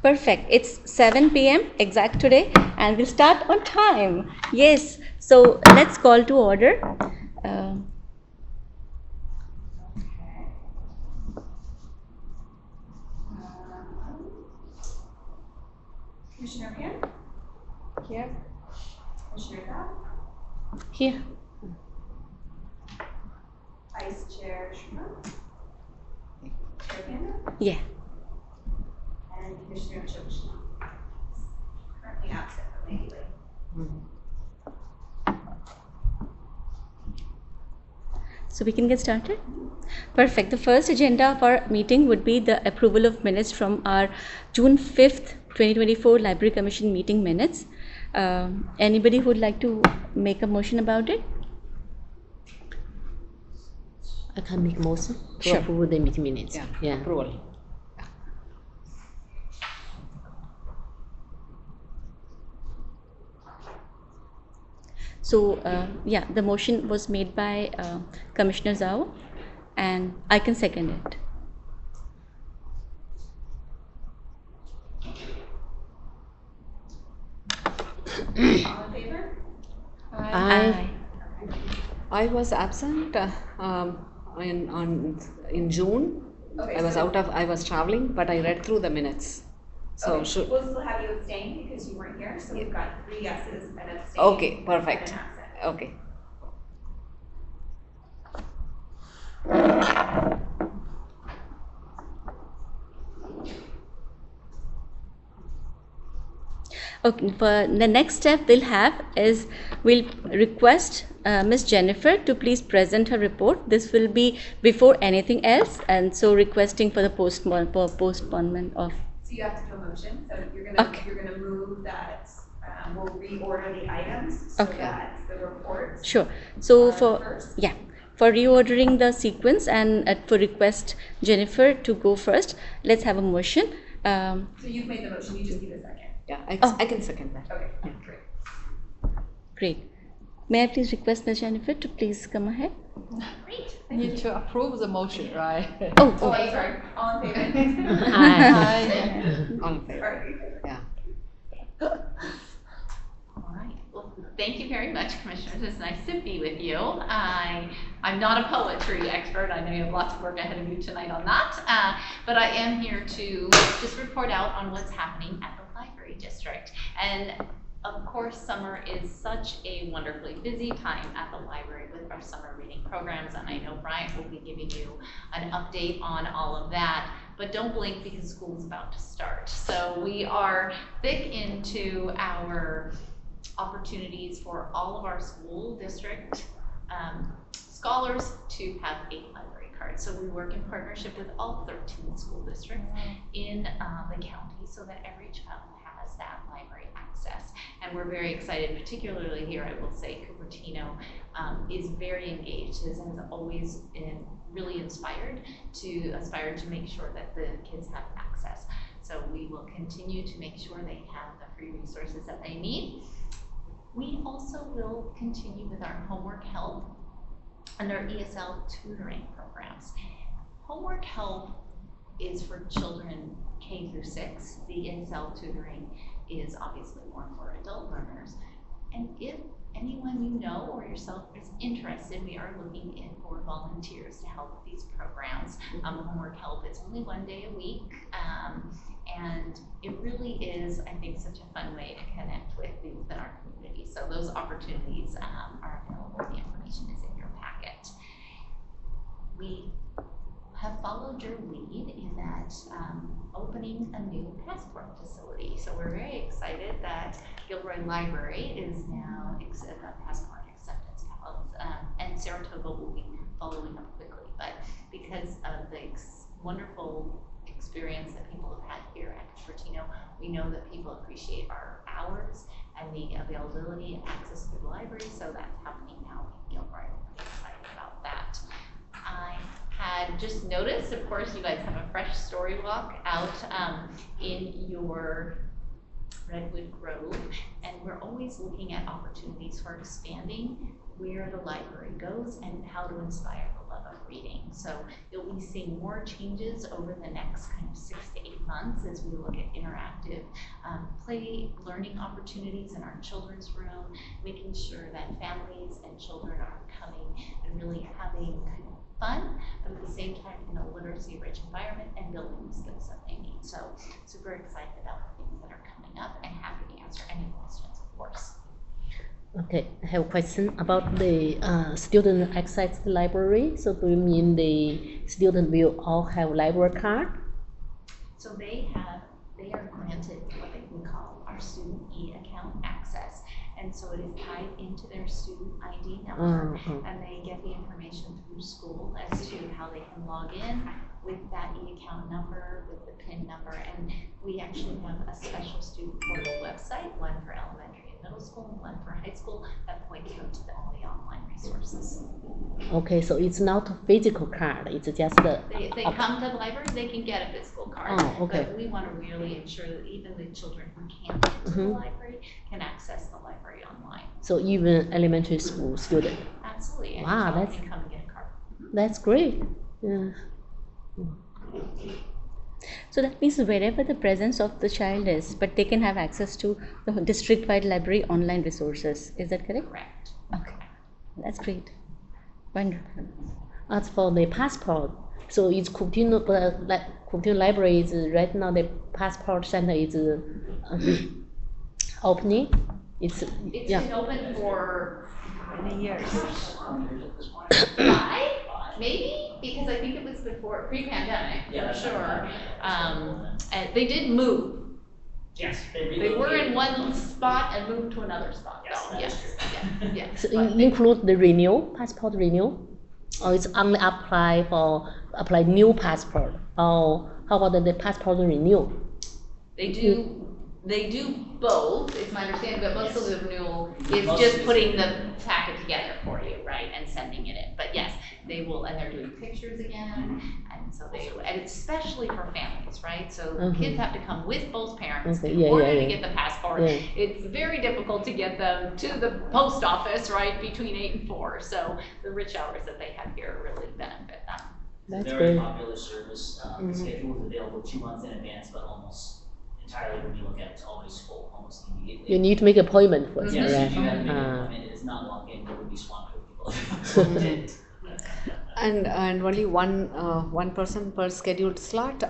Perfect. It's 7 p.m. exact today, and we'll start on time. Yes. So let's call to order. Um, Commissioner Pan? Here. Commissioner Dow? Here. Vice Chair Schumer? Chair Panda? Yeah. And Commissioner Chokshi? Currently absent, but maybe late. So we can get started? Perfect. The first agenda of our meeting would be the approval of minutes from our June 5th, 2024 Library Commission meeting minutes. Anybody who would like to make a motion about it? I can make motion to Sure. approve the meeting minutes. Yeah. Approval. So, yeah, the motion was made by Commissioner Zhao, and I can second it. All in favor? Aye. I was absent in June. Okay, I was so- I was traveling, but I read through the minutes. So Okay, should we'll still have you abstain because you weren't here, so we've got 3 yeses and abstain. okay, perfect. And an absent. Okay. Okay, for the next step they'll have is we'll request Miss Jennifer to please present her report. This will be before anything else, and so requesting for the postponement of. So you have to do a motion, so you're Okay. gonna move that, we'll reorder the items so Okay. that the reports Sure. So are for first. yeah, for reordering the sequence and for request Jennifer to go first, let's have a motion. So you've made the motion, you just need a second. Yeah, Oh. I can second that. Okay, Yeah. great. Great. May I please request Ms. Jennifer to please come ahead? Great. Need to approve the motion, right? Oh, Oh, I'm sorry, all in favor? Aye. All in favor. Sorry. Yeah. All right. Well, thank you very much, Commissioners. It's nice to be with you. I'm not a poetry expert. I know you have lots of work ahead of you tonight on that. But I am here to just report out on what's happening at the Library District. And of course, summer is such a wonderfully busy time at the library with our summer reading programs. And I know Bryant will be giving you an update on all of that. But don't blink because school is about to start. So we are thick into our opportunities for all of our school district scholars to have a library card. So we work in partnership with all 13 school districts in the county so that every child has that library access. And we're very excited, particularly here, I will say Cupertino is very engaged, has always been really aspire to make sure that the kids have access. So we will continue to make sure they have the free resources that they need. We also will continue with our homework help and our ESL tutoring programs. Homework help is for children K through 6. The ESL tutoring is obviously more for adult learners. And if anyone you know or yourself is interested, we are looking in for volunteers to help with these programs. Homework help is only 1 day a week, and it really is, I think, such a fun way to connect with the youth in our community. So those opportunities are available. The information is in your packet. We have followed your lead in that opening a new passport facility. So we're very excited that Gilroy Library is now a passport acceptance house, and Saratoga will be following up quickly. But because of the wonderful experience that people have had here at Cupertino, we know that people appreciate our hours and the availability and access to the library. So that's happening now in Gilroy. We're pretty excited about that. I had just noticed, of course, you guys have a fresh story walk out in your Redwood Grove, and we're always looking at opportunities for expanding where the library goes and how to inspire the love of reading. So you'll be seeing more changes over the next kind of 6 to 8 months as we look at interactive play learning opportunities in our children's room, making sure that families and children are coming and really having kind of fun, but at the same time in a literacy-rich environment and building the skills that they need. So super excited about the things that are coming up and happy to answer any questions, of course. Okay, I have a question about the student access to library. So do you mean the student will all have library card? So they are granted what we call our student e-account access. And so it is tied into their student ID number, and they get the information through school as to how they can log in with that e-account number, with the PIN number. And we actually have a special student portal website, one for elementary and middle school, and one for high school, that points them to all the online resources. Okay, so it's not a physical card, it's just the... They come to the library, they can get a physical card. Oh, okay. But we want to really ensure that even the children who can't get to the library can access the library online. So even elementary school student. Absolutely. And Wow, child that's- can come and get a card. That's great. Yeah. So that means wherever the presence of the child is, but they can have access to the district-wide library online resources. Is that correct? Correct. Okay, that's great. Wonderful. As for the passport, so it's Cupertino, Cupertino Library is right now the passport center is opening. It's It's yeah. been open for Many years. 5, maybe, because I think it was before pre-pandemic, for sure. And they did move. Yes, They were in one spot and moved to another spot. Yes, So, that is yes, true. yes. So But it include the renewal, passport renewal, or it's only apply new passport, or how about the passport renewal? They do both, it's my understanding, but most of the renewal is Most just of it. putting the packet together for you, right, and sending it in. But yes, they will, and they're doing pictures again, and so and especially for families, right? So kids have to come with both parents Okay, in yeah, order yeah, to yeah. get the passport. Yeah. It's very difficult to get them to the post office, right, between 8 and 4. So the rich hours that they have here really benefit them. That's Very great. popular service. The schedule is available 2 months in advance, but almost entirely when you look at it, it's always full, almost immediately. You need to make appointment first, Yes, right? you do have to make an Ah. appointment. It is not walk-in, it would be swamped with people. And only one person per scheduled slot,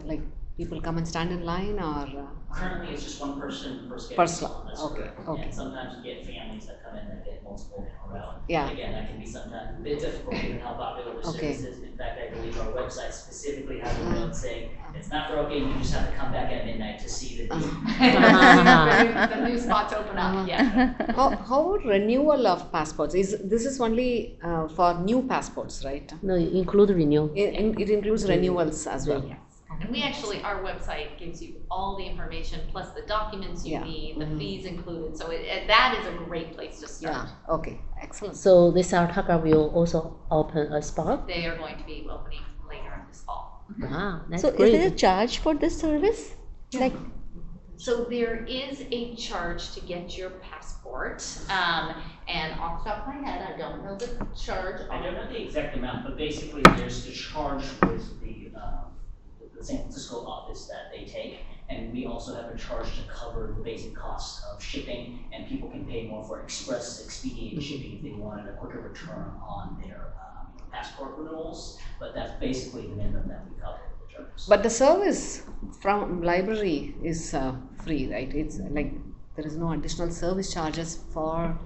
like people come and stand in line, or Currently, it's just one person per schedule. Per slot. That's Okay, correct. okay. And sometimes you get families that come in that get multiple in a row. Yeah. Again, that can be sometimes a bit difficult given how popular the Okay. service is. In fact, I believe our website specifically has a note saying, it's not broken, you just have to come back at midnight to see the new. The new spots open up, yeah. how about renewal of passports? This is only for new passports, right? No, include renewal. It includes renewals as well. Yes. And we actually, our website gives you all the information, plus the documents you Yeah. need, the fees included, so that is a great place to start. Yeah. Okay. Excellent. So this Sartaka will also open a spot. They are going to be opening later in this fall. Wow, that's So great. is there a charge for this service? Like, So there is a charge to get your passport, and off the top of my head, I don't know the charge. I don't know the exact amount, but basically there's the charge with the San Francisco office that they take, and we also have a charge to cover the basic costs of shipping, and people can pay more for express expedited shipping if they wanted a quicker return on their passport renewals, but that's basically the minimum that we cover the charges. But the service from library is free, right? It's like there is no additional service charges for.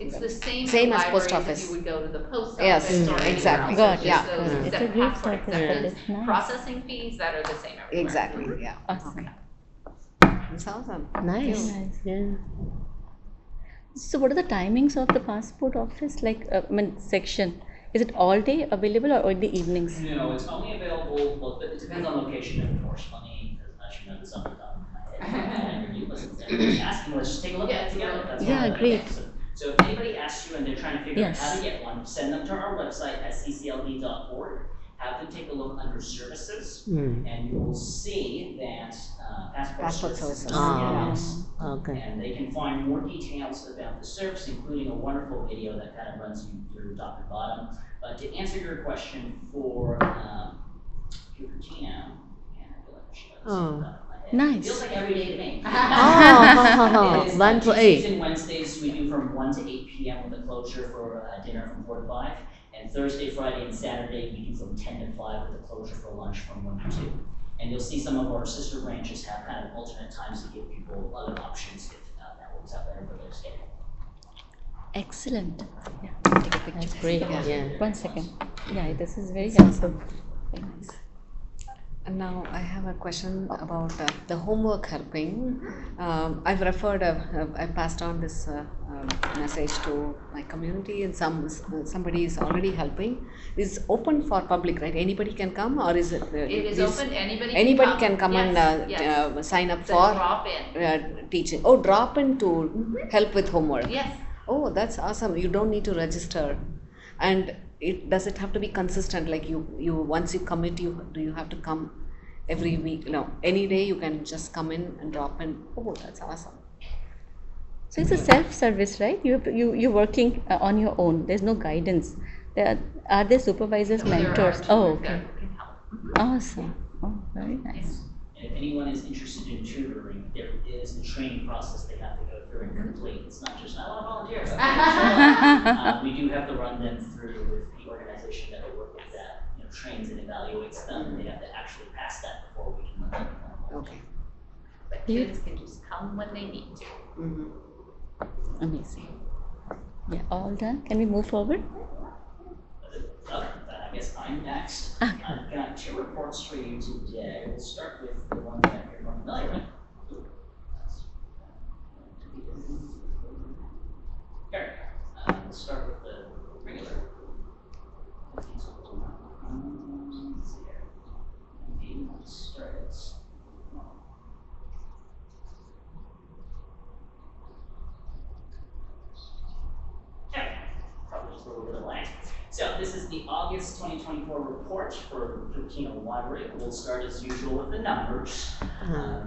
It's the same Same as library post as office. if you would go to the post Yes, office or anywhere exactly. else. Got It's it. just Yeah. those It's a exempt great passport service, exemptions, that is nice. processing fees that are the same everywhere. Exactly. Yeah. awesome. Okay. It's awesome. Nice. Nice. Yeah. So what are the timings of the passport office? Like, section? Is it all day available or in the evenings? No, it's only available, well, it depends on location, of course, let me, because as you know, this off the top of my head. And you listen to everybody asking, let's just take a look at it together. That's Yeah, all. great. Okay, so if anybody asks you and they're trying to figure out how Yes. to get one, send them to our website at ccld.org. Have them take a look under services, and you will see that passport services. Ah, Yes. okay. And they can find more details about the service, including a wonderful video that kind of runs you through top to bottom But to answer your question for Cupertino, and I feel like I should have this Oh. off the top of my head. Nice. Feels like every day to me. Oh, It is, 1 to Tuesdays 8. and Wednesdays, we do from 1 to 8 p.m. with a closure for dinner from 4 to 5. And Thursday, Friday, and Saturday, we do from 10 to 5 with a closure for lunch from 1 to 2. And you'll see some of our sister branches have kind of alternate times to give people other options if that works out better for their schedule. Excellent. Yeah, take a picture. That's great, yeah. 1 second. Yeah, this is very helpful. Very nice. And now I have a question about the homework helping. I've referred, I passed on this message to my community, and somebody is already helping. It's open for public, right? Anybody can come, or is it? It is open, anybody Anybody can come Yes, and yes. sign up It's a for drop-in. teaching. Oh, drop in to help with homework. Yes. Oh, that's awesome. You don't need to register. And does it have to be consistent? Like you once you commit, do you have to come every week? No, any day you can just come in and drop in. Oh, that's awesome. So it's a self-service, right? You're working on your own. There's no guidance. Are there supervisors, So there are mentors? tutors Oh, okay. that can help. Awesome. Oh, very nice. And if anyone is interested in tutoring, there is a training process they have to go through and complete. It's not just, I want to volunteer. We do have to run them through with the organization that we work with that trains and evaluates them. They have to actually pass that before we can let them come. Okay. But kids can just come when they need to. Mm-hmm. Amazing. Yeah, all done. Can we move forward? I guess I'm next. I've got 2 reports for you today. We'll start with the one that you're more familiar with. Here, we'll start with the regular. Probably just a little bit of lag. So this is the August 2024 report for Cupertino Library. We'll start as usual with the numbers. Our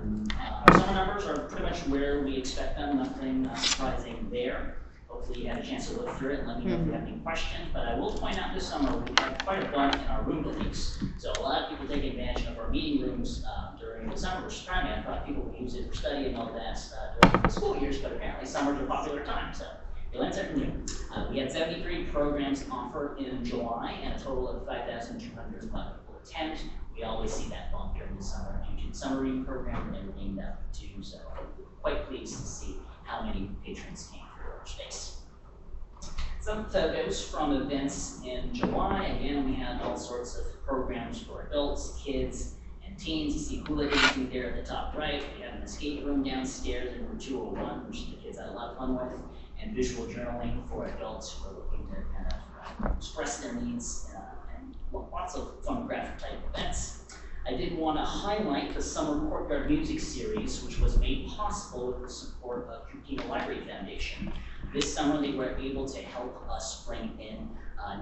summer numbers are pretty much where we expect them, nothing surprising there. Hopefully you had a chance to look through it and let me know if you have any questions. But I will point out this summer we had quite a bump in our room bookings. So a lot of people take advantage of our meeting rooms during the summer, which is fine. I thought people would use it for study and all that during the school years, but apparently summer's a popular time. So you'll learn something new. We had 73 programs offered in July and a total of 5,205 people attend. We always see that bump during the summer due to the summer reading program and everything that we do. So quite pleased to see how many patrons came through our space. Some photos from events in July. Again, we had all sorts of programs for adults, kids, and teens. You see hula dancing there at the top right. We have an escape room downstairs in room 201, which the kids had a lot of fun with, and visual journaling for adults who are looking to kind of express their needs and lots of fun graphic type events. I did want to highlight the Summer Courtyard Music Series, which was made possible with the support of Cupertino Library Foundation. This summer, they were able to help us bring in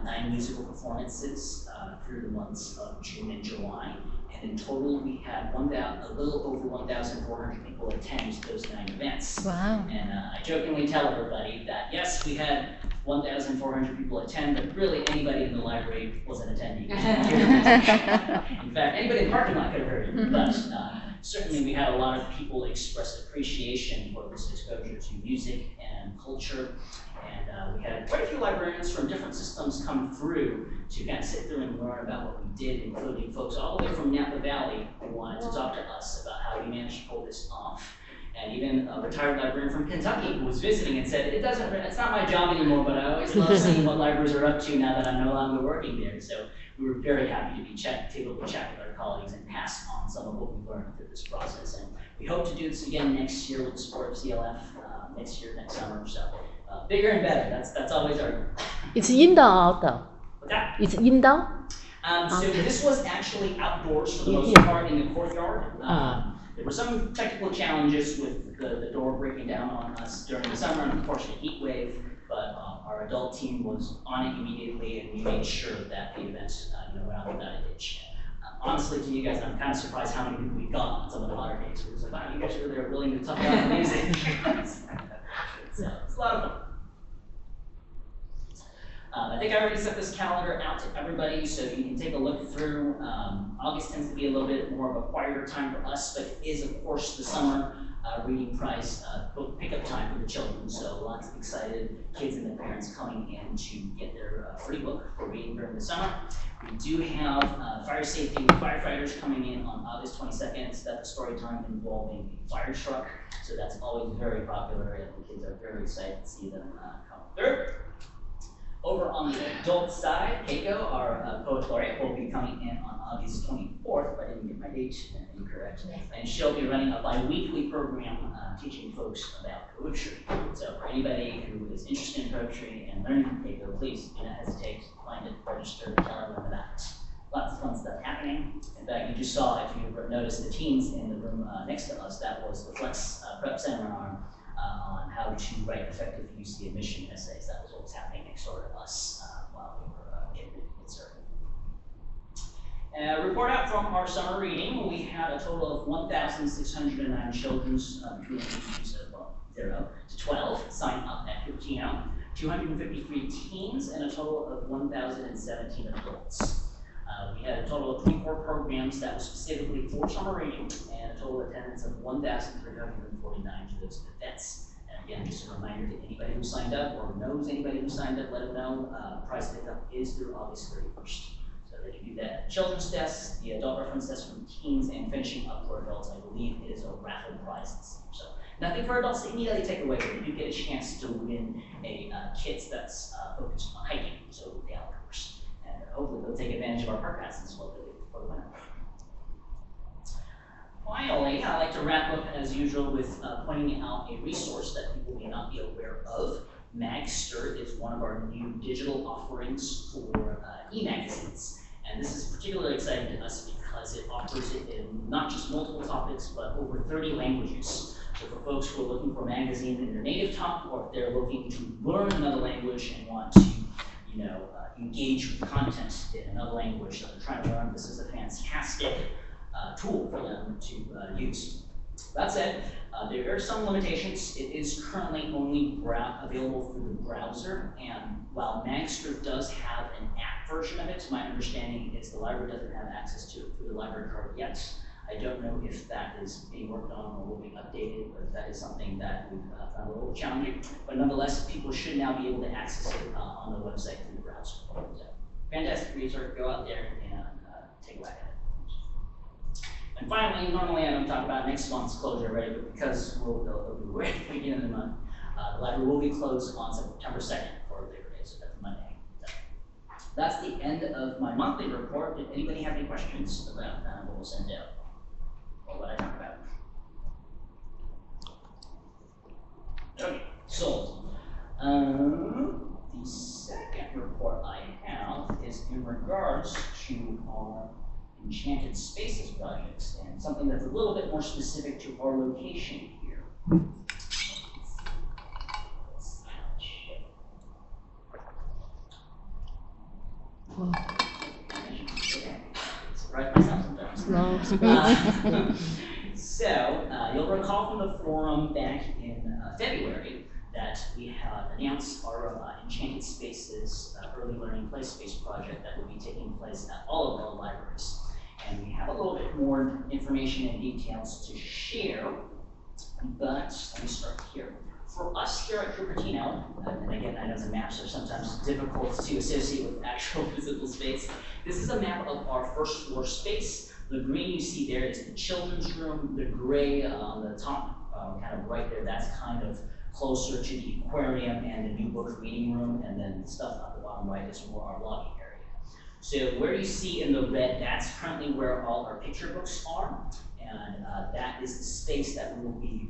9 musical performances through the months of June and July. And in total, we had a little over 1,400 people attend those 9 events. Wow. And I jokingly tell everybody that, yes, we had 1,400 people attend, but really anybody in the library wasn't attending. In fact, anybody in the parking lot could have heard it. But certainly we had a lot of people express appreciation for this exposure to music and culture. And we had quite a few librarians from different systems come through to kind of sit through and learn about what we did, including folks all the way from Napa Valley who wanted to talk to us about how we managed to pull this off. And even a retired librarian from Kentucky who was visiting and said, it's not my job anymore, but I always love seeing what libraries are up to now that I'm no longer working there. So we were very happy to be able to chat with our colleagues and pass on some of what we learned through this process. And we hope to do this again next year with the support of CLF, next summer. So bigger and better, that's always our goal. It's indoor or outdoor? What's that? It's indoor? So this was actually outdoors for the most part in the courtyard. There were some technical challenges with the door breaking down on us during the summer and of course the heat wave, but our adult team was on it immediately and we made sure that the event went on without a hitch. Honestly, to you guys, I'm kind of surprised how many people we got on some of the hotter days. We were like, wow, you guys really are willing to talk about the music. So it's a lot of fun. I think I already sent this calendar out to everybody, so you can take a look through. August tends to be a little bit more of a quieter time for us, but it is, of course, the summer reading prize book pickup time for the children. So lots of excited kids and their parents coming in to get their free book for reading during the summer. We do have fire safety firefighters coming in on August 22nd. So that's a story time involving a fire truck. So that's always very popular, and the kids are very excited to see them come through. Over on the adult side, Keiko, our poet laureate, will be coming in on August 24th, but I didn't get my date incorrect. And she'll be running a bi-weekly program teaching folks about poetry. So for anybody who is interested in poetry and learning from Keiko, please do not hesitate to find it, register, tell everyone about it. Lots of fun stuff happening. In fact, you just saw, if you noticed, the teens in the room next to us, that was the Flex Prep Seminar on how to write effective UC admission essays. That was what was happening next door to us while we were getting ready to get started. Report out from our summer reading. We had a total of 1,609 children between the ages of 0 to 12 sign up at Cupertino, 253 teens, and a total of 1,017 adults. We had a total of 24 programs that were specifically for summer reading, and a total attendance of 1,349 to those events. And again, just a reminder to anybody who signed up or knows anybody who signed up, let them know prize pickup is through August 31st. So they can do that children's test, the adult reference test for teens, and finishing up for adults. I believe it is a raffle prize this year. So nothing for adults to immediately take away, but you do get a chance to win a kit that's focused on hiking, so the outdoors. And hopefully they'll take advantage of our park passes for the winter. Finally, I like to wrap up as usual with pointing out a resource that people may not be aware of. Magster is one of our new digital offerings for e-magazines. And this is particularly exciting to us because it offers it in not just multiple topics, but over 30 languages. So for folks who are looking for a magazine in their native tongue, or if they're looking to learn another language and want to engage with content in another language that they're trying to learn, this is a fantastic tool for them to use. That said, there are some limitations. It is currently only available through the browser, and while Magster does have an app version of it, my understanding is the library doesn't have access to it through the library card yet. I don't know if that is being worked on or will be updated, but that is something that we've found a little challenging. But nonetheless, people should now be able to access it on the website through the browser. So, fantastic resource. Go out there and take a whack at it. And finally, normally I don't talk about next month's closure rate, but because it'll be right at the beginning of the month, the library will be closed on September 2nd for Labor Day, so that's Monday. So that's the end of my monthly report. Did anybody have any questions about what we'll send out? Or what I talk about? Okay, so the second report I have is in regards to our Enchanted Spaces projects and something that's a little bit more specific to our location here. Surprise myself sometimes. So, you'll recall from the forum back in February that we have announced our Enchanted Spaces early learning play space project that will be taking place at all of our libraries. And we have a little bit more information and details to share, but let me start here. For us here at Cupertino, and again, I know the maps are sometimes difficult to associate with actual physical space. This is a map of our first floor space. The green you see there is the children's room. The gray on the top, kind of right there, that's kind of closer to the aquarium and the new book reading room, and then the stuff at the bottom right is more our lobby area. So where you see in the red, that's currently where all our picture books are, and that is the space that will be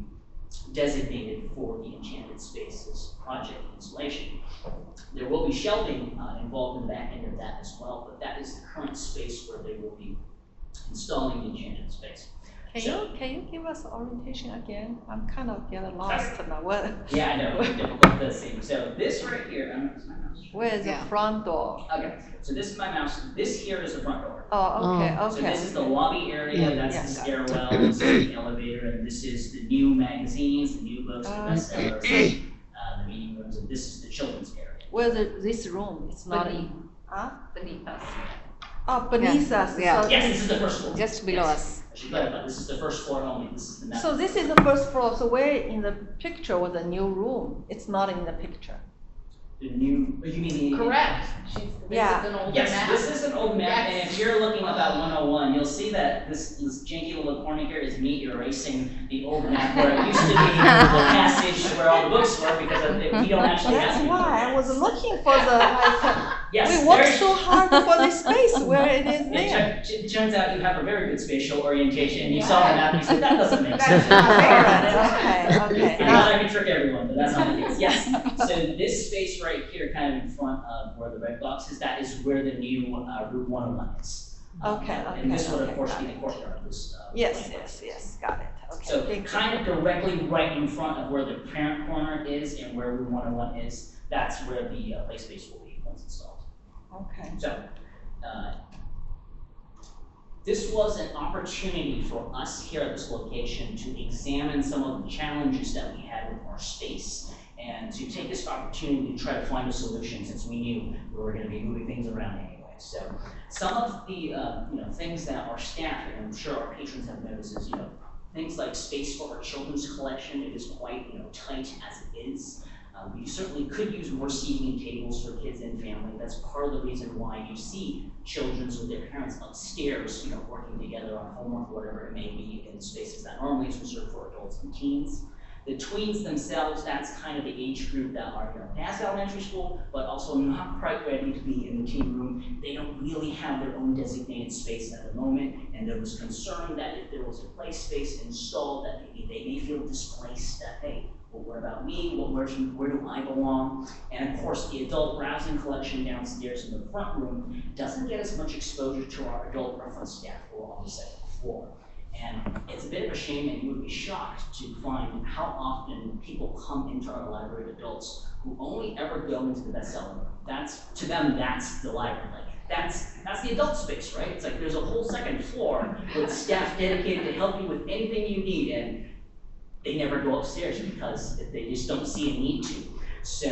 designated for the Enchanted Spaces project installation. There will be shelving involved in the back end of that as well, but that is the current space where they will be installing the Enchanted Space. Can you give us orientation again? I'm kind of getting lost now. What? Yeah, I know, difficult to see. So this right here, this my mouse. Where is the front door? Okay, so this is my mouse. This here is the front door. Oh, okay, So this is the lobby area, that's the stairwell, this is the elevator, and this is the new magazines, the new books, the bestsellers, the meeting rooms, and this is the children's area. Where this room, it's not Beneath. in, huh? Beneath us. Oh, beneath Yeah, us. yeah. So Yes, this is the first floor. Just below Yes. us. I should clarify, this is the first floor only, this is the master. So this is the first floor, so where in the picture was a new room? It's not in the picture. The new, you mean the? Correct. This Yeah. is an older Yes, map. this is an old map, and Yes. if you're looking about 101, you'll see that this janky little corner here is me erasing the old map where it used to be the passage where all the books were, because we don't actually have. That's any why I books. was looking for the, Yes, we worked very- so hard for this space where it is there. It turns out you have a very good spatial orientation, and you saw the map, and you said, that doesn't make sense. Okay. I thought I could trick everyone, but that's not the case. Yes, so this space right here, kind of in front of where the red box is, that is where the new Route 101 is. Okay, And this would, of okay, course, got be the it. courtyard of this. Yes, plan. yes, got it, okay. So thank you. kind of directly right in front of where the parent corner is and where Route 101 is, that's where the play space will be once installed. Okay. So, this was an opportunity for us here at this location to examine some of the challenges that we had with our space and to take this opportunity to try to find a solution since we knew we were going to be moving things around anyway. So, some of the things that our staff and I'm sure our patrons have noticed is things like space for our children's collection. It is quite tight as it is. We certainly could use more seating and tables for kids and family. That's part of the reason why you see children with their parents upstairs, working together on homework, whatever it may be, in spaces that normally is reserved for adults and teens. The tweens themselves, that's kind of the age group that are past elementary school, but also not quite ready to be in the teen room. They don't really have their own designated space at the moment, and there was concern that if there was a play space installed, that maybe they may feel displaced, that hey, well, what about me? Where do I belong? And of course, the adult browsing collection downstairs in the front room doesn't get as much exposure to our adult reference staff who are on the second floor. And it's a bit of a shame, and you would be shocked to find how often people come into our library, adults, who only ever go into the bestseller room. To them, that's the library. That's the adult space, right? It's like there's a whole second floor with staff dedicated to help you with anything you need, and they never go upstairs because they just don't see a need to. So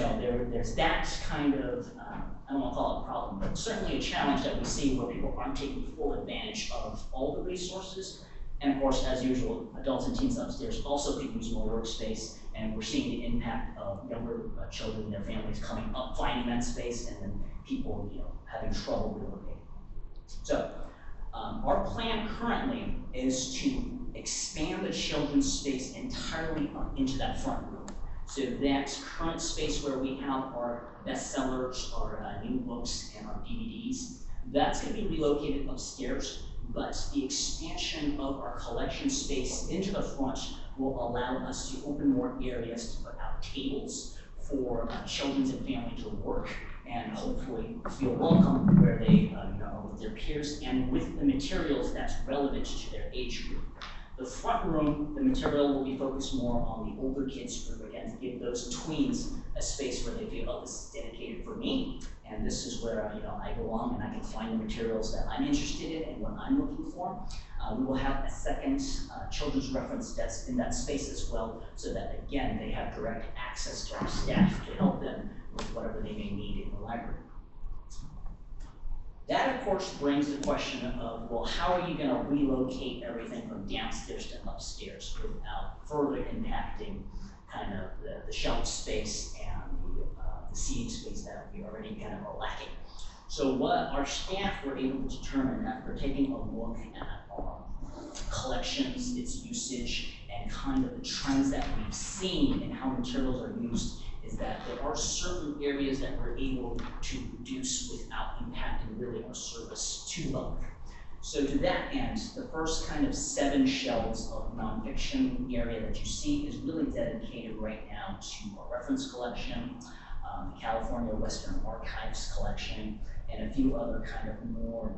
there's that kind of, I don't want to call it a problem, but certainly a challenge that we see where people aren't taking full advantage of all the resources. And of course, as usual, adults and teens upstairs also could use more workspace, and we're seeing the impact of younger children and their families coming up, finding that space, and then people having trouble relocating. So our plan currently is to expand the children's space entirely up into that front room. So that current space where we have our bestsellers, our new books, and our DVDs, that's going to be relocated upstairs. But the expansion of our collection space into the front will allow us to open more areas to put out tables for children and family to work and hopefully feel welcome where they are with their peers and with the materials that's relevant to their age group. The front room, the material will be focused more on the older kids group, again, to give those tweens a space where they feel, oh, this is dedicated for me, and this is where I belong and I can find the materials that I'm interested in and what I'm looking for. We will have a second children's reference desk in that space as well, so that again, they have direct access to our staff to help them with whatever they may need in the library. That, of course, brings the question of, well, how are you going to relocate everything from downstairs to upstairs without further impacting kind of the shelf space and the seating space that we already kind of are lacking? So what our staff were able to determine after taking a look at our collections, its usage, and kind of the trends that we've seen and how materials are used, is that there are certain areas that we're able to reduce without impacting really our service to them. So to that end, the first kind of 7 shelves of nonfiction area that you see is really dedicated right now to our reference collection, the California Western Archives collection, and a few other kind of more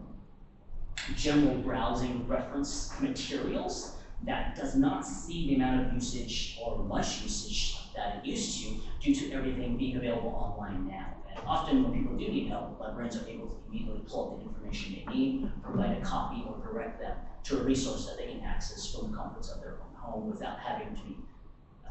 general browsing reference materials that does not see the amount of usage or much usage that it used to, due to everything being available online now. And often when people do need help, librarians are able to immediately pull up the information they need, provide a copy, or direct them to a resource that they can access from the comforts of their own home without having to be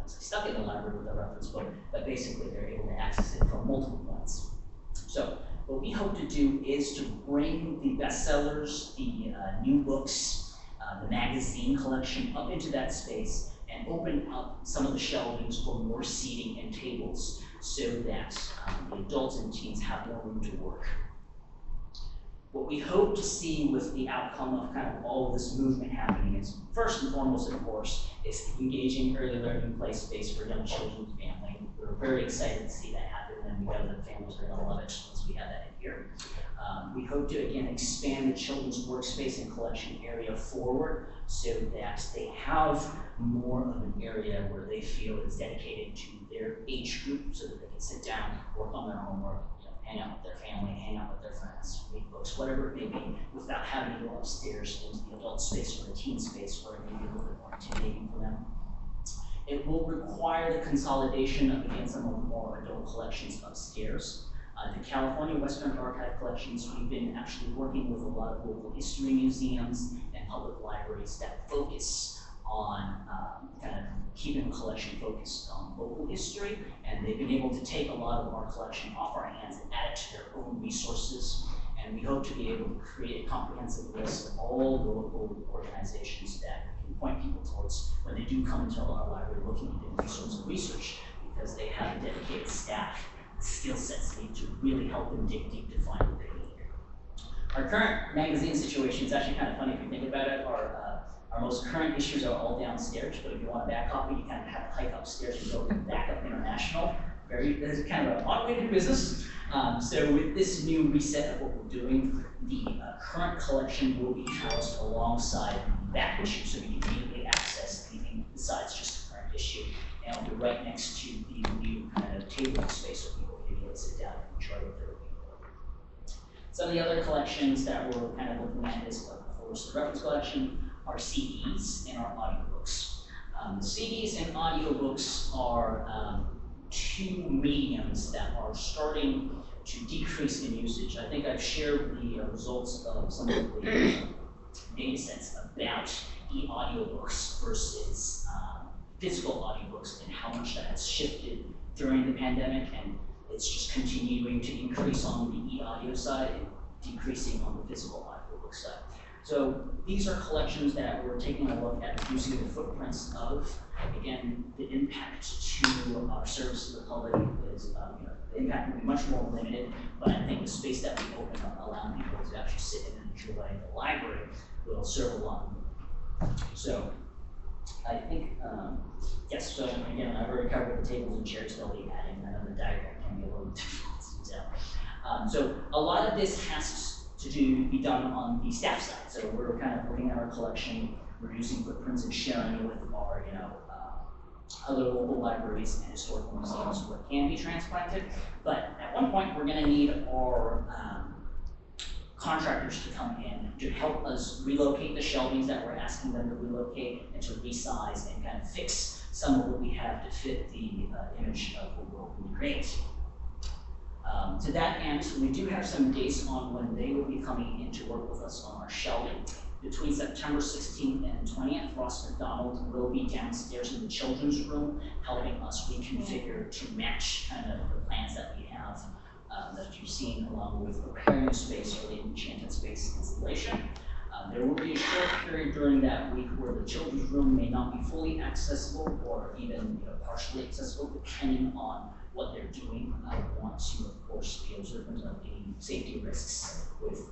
stuck in the library with a reference book, but basically they're able to access it from multiple points. So what we hope to do is to bring the bestsellers, the new books, the magazine collection up into that space and open up some of the shelvings for more seating and tables so that the adults and teens have more room to work. What we hope to see with the outcome of kind of all of this movement happening is, first and foremost, of course, is the engaging early learning play space for young children and family. We're very excited to see that happen, and we know that families are going to love it once we have that in here. We hope to, again, expand the children's workspace and collection area forward so that they have more of an area where they feel is dedicated to their age group so that they can sit down, work on their homework, hang out with their family, hang out with their friends, read books, whatever it may be, without having to go upstairs into the adult space or the teen space where it may be a little bit more intimidating for them. It will require the consolidation of, again, some of the more adult collections upstairs. The California Western Archive collections, we've been actually working with a lot of local history museums and public libraries that focus on kind of keeping the collection focused on local history, and they've been able to take a lot of our collection off our hands and add it to their own resources. And we hope to be able to create a comprehensive list of all the local organizations that we can point people towards when they do come into our library looking at different sorts of research, because they have a dedicated staff, skill sets needed to really help them dig deep to find what they need. Our current magazine situation is actually kind of funny if you think about it. Our most current issues are all downstairs, but if you want a back copy, you kind of have to hike upstairs and go to Backup International. This is kind of an automated business. So with this new reset of what we're doing, the current collection will be housed alongside the back issue, so we can immediately access anything besides just the current issue. And it'll be right next to the new kind of table space so people can be able to sit down and enjoy what they're looking for. Some of the other collections that we're kind of looking at is, of course, the reference collection, our CDs, and our audiobooks. The CDs and audiobooks are two mediums that are starting to decrease in usage. I think I've shared the results of some of the data sets about e-audiobooks versus physical audiobooks and how much that has shifted during the pandemic, and it's just continuing to increase on the e-audio side and decreasing on the physical audiobook side. So these are collections that we're taking a look at reducing the footprints of. Again, the impact to our service to the public is, the impact will be much more limited, but I think the space that we open up, allowing people to actually sit and enjoy the library, will serve a lot more. So I think, yes, so again, I've already covered the tables and chairs, they'll be adding. I know the diagram can be a little difficult to tell. So a lot of this has to be done on the staff side. So we're kind of looking at our collection, reducing footprints and sharing with our, other local libraries and historical museums where it can be transplanted. But at one point, we're gonna need our contractors to come in to help us relocate the shelvings that we're asking them to relocate and to resize and kind of fix some of what we have to fit the image of what we're hoping to create. To that end, we do have some dates on when they will be coming in to work with us on our shelving. Between September 16th and 20th, Ross McDonald will be downstairs in the children's room, helping us reconfigure to match kind of the plans that we have that you've seen, along with preparing a space for the Enchanted Space installation. There will be a short period during that week where the children's room may not be fully accessible or even partially accessible, depending on what they're doing. I want to, of course, be observant of any safety risks with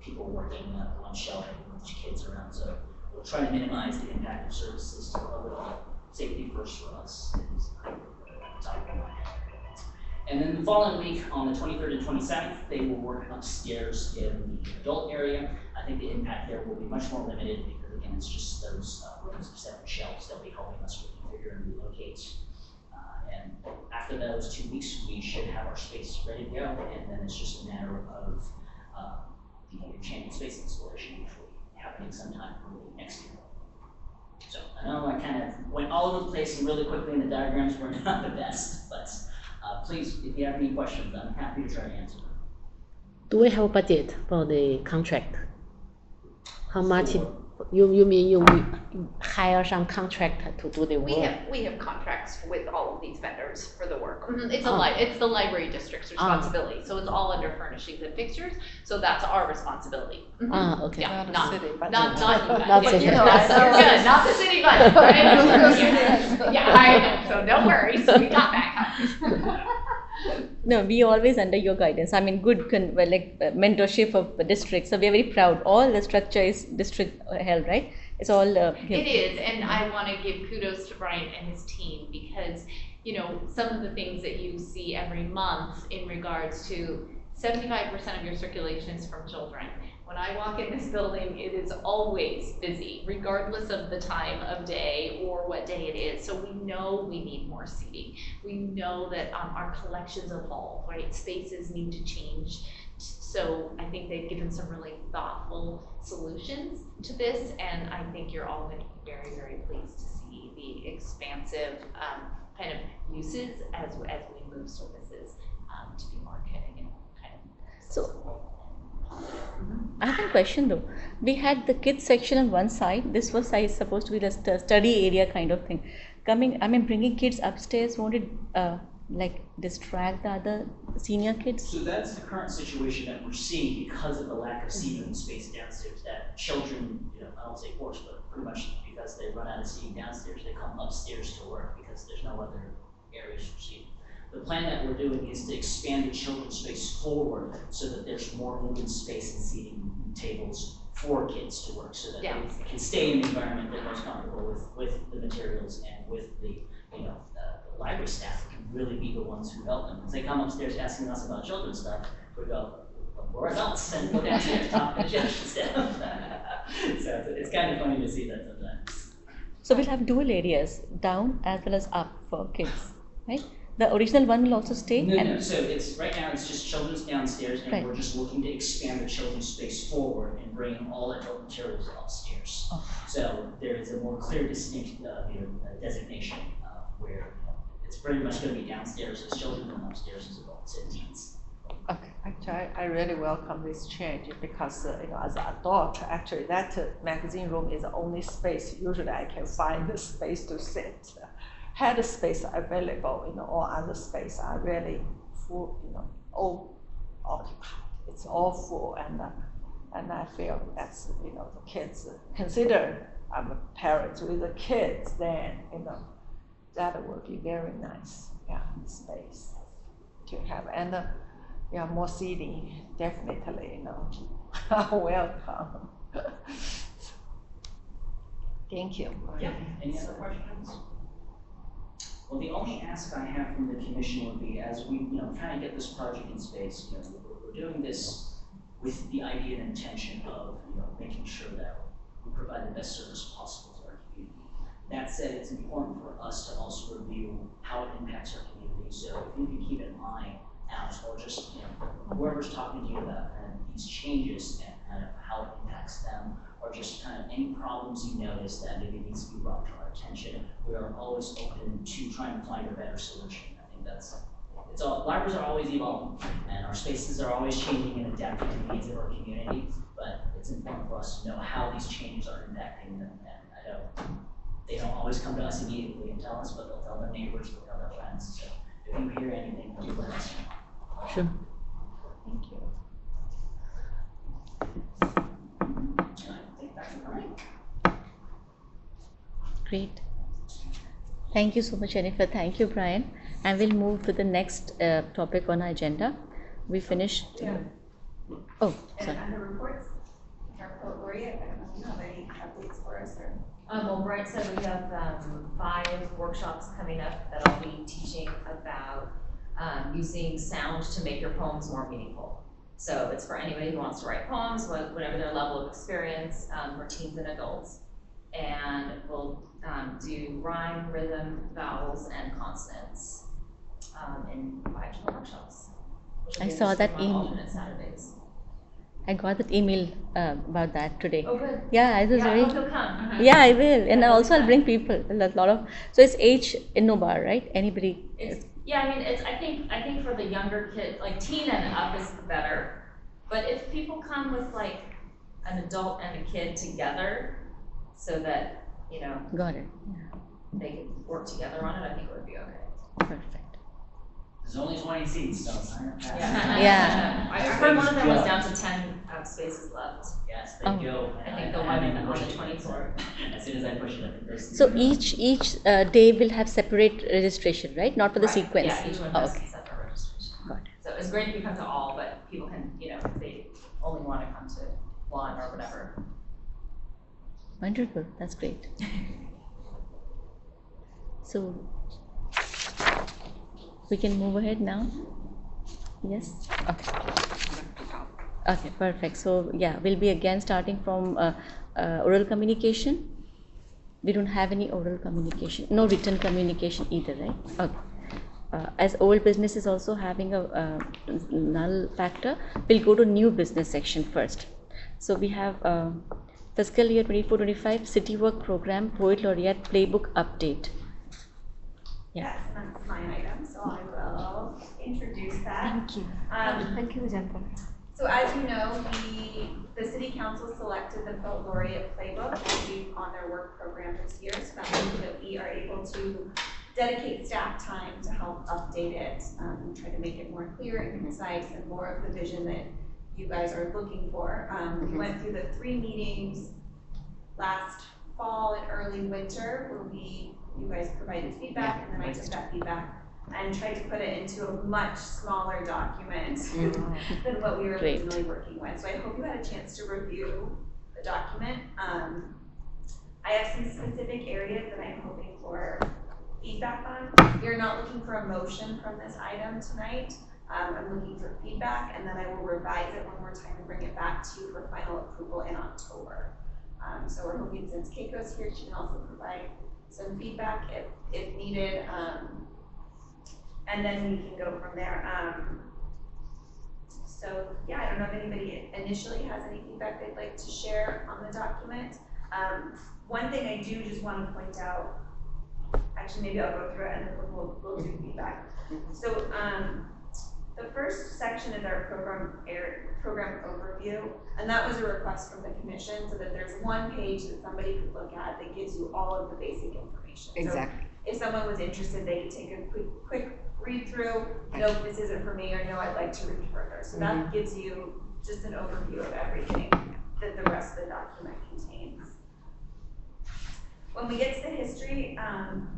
people working on shelving with kids around. So we'll try to minimize the impact of services to overall safety first for us is top of mind. And then the following week, on the 23rd and 27th, they will work upstairs in the adult area. I think the impact there will be much more limited because, again, it's just those rows of 7 shelves that will be helping us reconfigure and relocate. And after those 2 weeks, we should have our space ready to go, and then it's just a matter of the Enchanted Space installation, which will be happening sometime early next year. So I know I kind of went all over the place and really quickly, and the diagrams were not the best, but please, if you have any questions, I'm happy to try to answer them. Do we have a budget for the contract? How much You mean you hire some contractor to do the work? We have contracts with all of these vendors for the work. It's Oh. it's the library district's responsibility, so it's all under furnishings and fixtures, so that's our responsibility. Okay. Yeah, Not a not, city budget. not you guys. Not But city you're budget. good, you're good, not the city budget, right? Yeah, I know, so don't worry, so we got that covered. No, we always under your guidance. I mean, good mentorship of the district. So we are very proud. All the structure is district held, right? It's all. It is, and I want to give kudos to Brian and his team because, you know, some of the things that you see every month in regards to 75% of your circulation is from children. When I walk in this building, it is always busy, regardless of the time of day or what day it is. So we know we need more seating. We know that our collections evolve, right? Spaces need to change. So I think they've given some really thoughtful solutions to this, and I think you're all going to be very, very pleased to see the expansive kind of uses as we move services to be more kind of So I have a question though. We had the kids section on one side. This was supposed to be the study area kind of thing. Bringing kids upstairs, won't it distract the other senior kids? So that's the current situation that we're seeing because of the lack of seating space downstairs, that children, I don't say forced, but pretty much because they run out of seating downstairs, they come upstairs to work because there's no other areas for seating. The plan that we're doing is to expand the children's space forward so that there's more open space and seating tables for kids to work, so that they can stay in the environment they're most comfortable with the materials and with the library staff who can really be the ones who help them. If they come upstairs asking us about children's stuff, we go, well, we're adults, and go downstairs talking to children's stuff. So it's kind of funny to see that sometimes. So we'll have dual areas, down as well as up for kids, right? The original one will also stay? No. So right now it's just children's downstairs, and Right. we're just looking to expand the children's space forward and bring all adult materials upstairs. Oh. So there is a more clear, distinct designation where it's pretty much going to be downstairs as children and upstairs as adults and teens. Okay, actually, I really welcome this change because, as an adult, actually, that magazine room is the only space usually I can find the space to sit. Had space available, all other space are really full, all occupied. It's all full, and I feel that's, the kids consider I'm a parent with the kids, then, that would be very nice, space to have, and more seating, definitely, welcome. Thank you. Yeah. Any other questions? Well, the only ask I have from the commission would be, as we, trying to get this project in space, we're doing this with the idea and intention of, making sure that we provide the best service possible to our community. That said, it's important for us to also review how it impacts our community. So if you can keep in mind out, or just, whoever's talking to you about kind of these changes and kind of how it impacts them, or just kind of any problems you notice that maybe needs to be brought to our attention, we are always open to trying to find a better solution. I think libraries are always evolving, and our spaces are always changing and adapting to the needs of our community, but it's important for us to know how these changes are impacting them, and I know they don't always come to us immediately and tell us, but they'll tell their neighbors, they'll tell their friends, so if you hear anything, please let us know. Sure. Thank you. Great. Thank you so much, Jennifer. Thank you, Brian. And we'll move to the next topic on our agenda. We finished. Yeah. Oh, And sorry. under reports, Gloria, I don't know if you have any updates for us or? Well, Brian said we have 5 workshops coming up that I'll be teaching about using sound to make your poems more meaningful. So it's for anybody who wants to write poems, whatever their level of experience, for teens and adults. And we'll do rhyme, rhythm, vowels, and consonants in 5 different workshops. which will I be saw that on email. alternate Saturdays. I got that email about that today. Oh, good. Yeah, it was Yeah, I very. hope you'll come. Yeah, I will, and That also was I'll bring people. A lot of. So it's age in no bar, right? Anybody. Yeah, I mean, I think for the younger kids, like teen and up is better. But if people come with like an adult and a kid together, so that, you know, Got it. they could work together on it, I think it would be okay. Perfect. There's only 20 seats, so sign up fast. Yeah. I heard one of them was down to 10 spaces left. Yes, they Oh. go. I and think the I one haven't on the pushed it. 24th. As soon as I push it, I think there's. So each day will have separate registration, right? Not for the Right, sequence. Yeah, each one Oh, has okay. separate registration. Got it. So it's great if you come to all, but people can, you know, if they only want to come to one or whatever. Wonderful. That's great. So we can move ahead now. Yes. Okay. Okay. Perfect. So yeah, we'll be again starting from oral communication. We don't have any oral communication, no written communication either, right? Okay. As old business is also having a null factor, we'll go to new business section first. So we have fiscal year 24-25 city work program poet laureate playbook update. Yeah. Yes, and that's my item, so I will introduce that. Thank you. Thank you, Jennifer. So as you know, the city council selected the Poet Laureate Playbook to be on their work program this year, so that means that we are able to dedicate staff time to help update it, and try to make it more clear and concise and more of the vision that you guys are looking for. We went through the 3 meetings last fall and early winter where you guys provided feedback, and then I took that feedback and tried to put it into a much smaller document than what we were Great. originally working with. So I hope you had a chance to review the document. I have some specific areas that I'm hoping for feedback on. You're not looking for a motion from this item tonight. I'm looking for feedback, and then I will revise it one more time and bring it back to you for final approval in October. So we're hoping, since Keiko's here, she can also provide some feedback if needed. And then we can go from there. So yeah, I don't know if anybody initially has any feedback they'd like to share on the document. One thing I do just want to point out, actually maybe I'll go through it and then we'll do feedback. So the first section is our program overview, and that was a request from the commission so that there's one page that somebody could look at that gives you all of the basic information. Exactly. So if someone was interested, they could take a quick read through, nope, this isn't for me, or no, I'd like to read further. So that gives you just an overview of everything that the rest of the document contains. When we get to the history,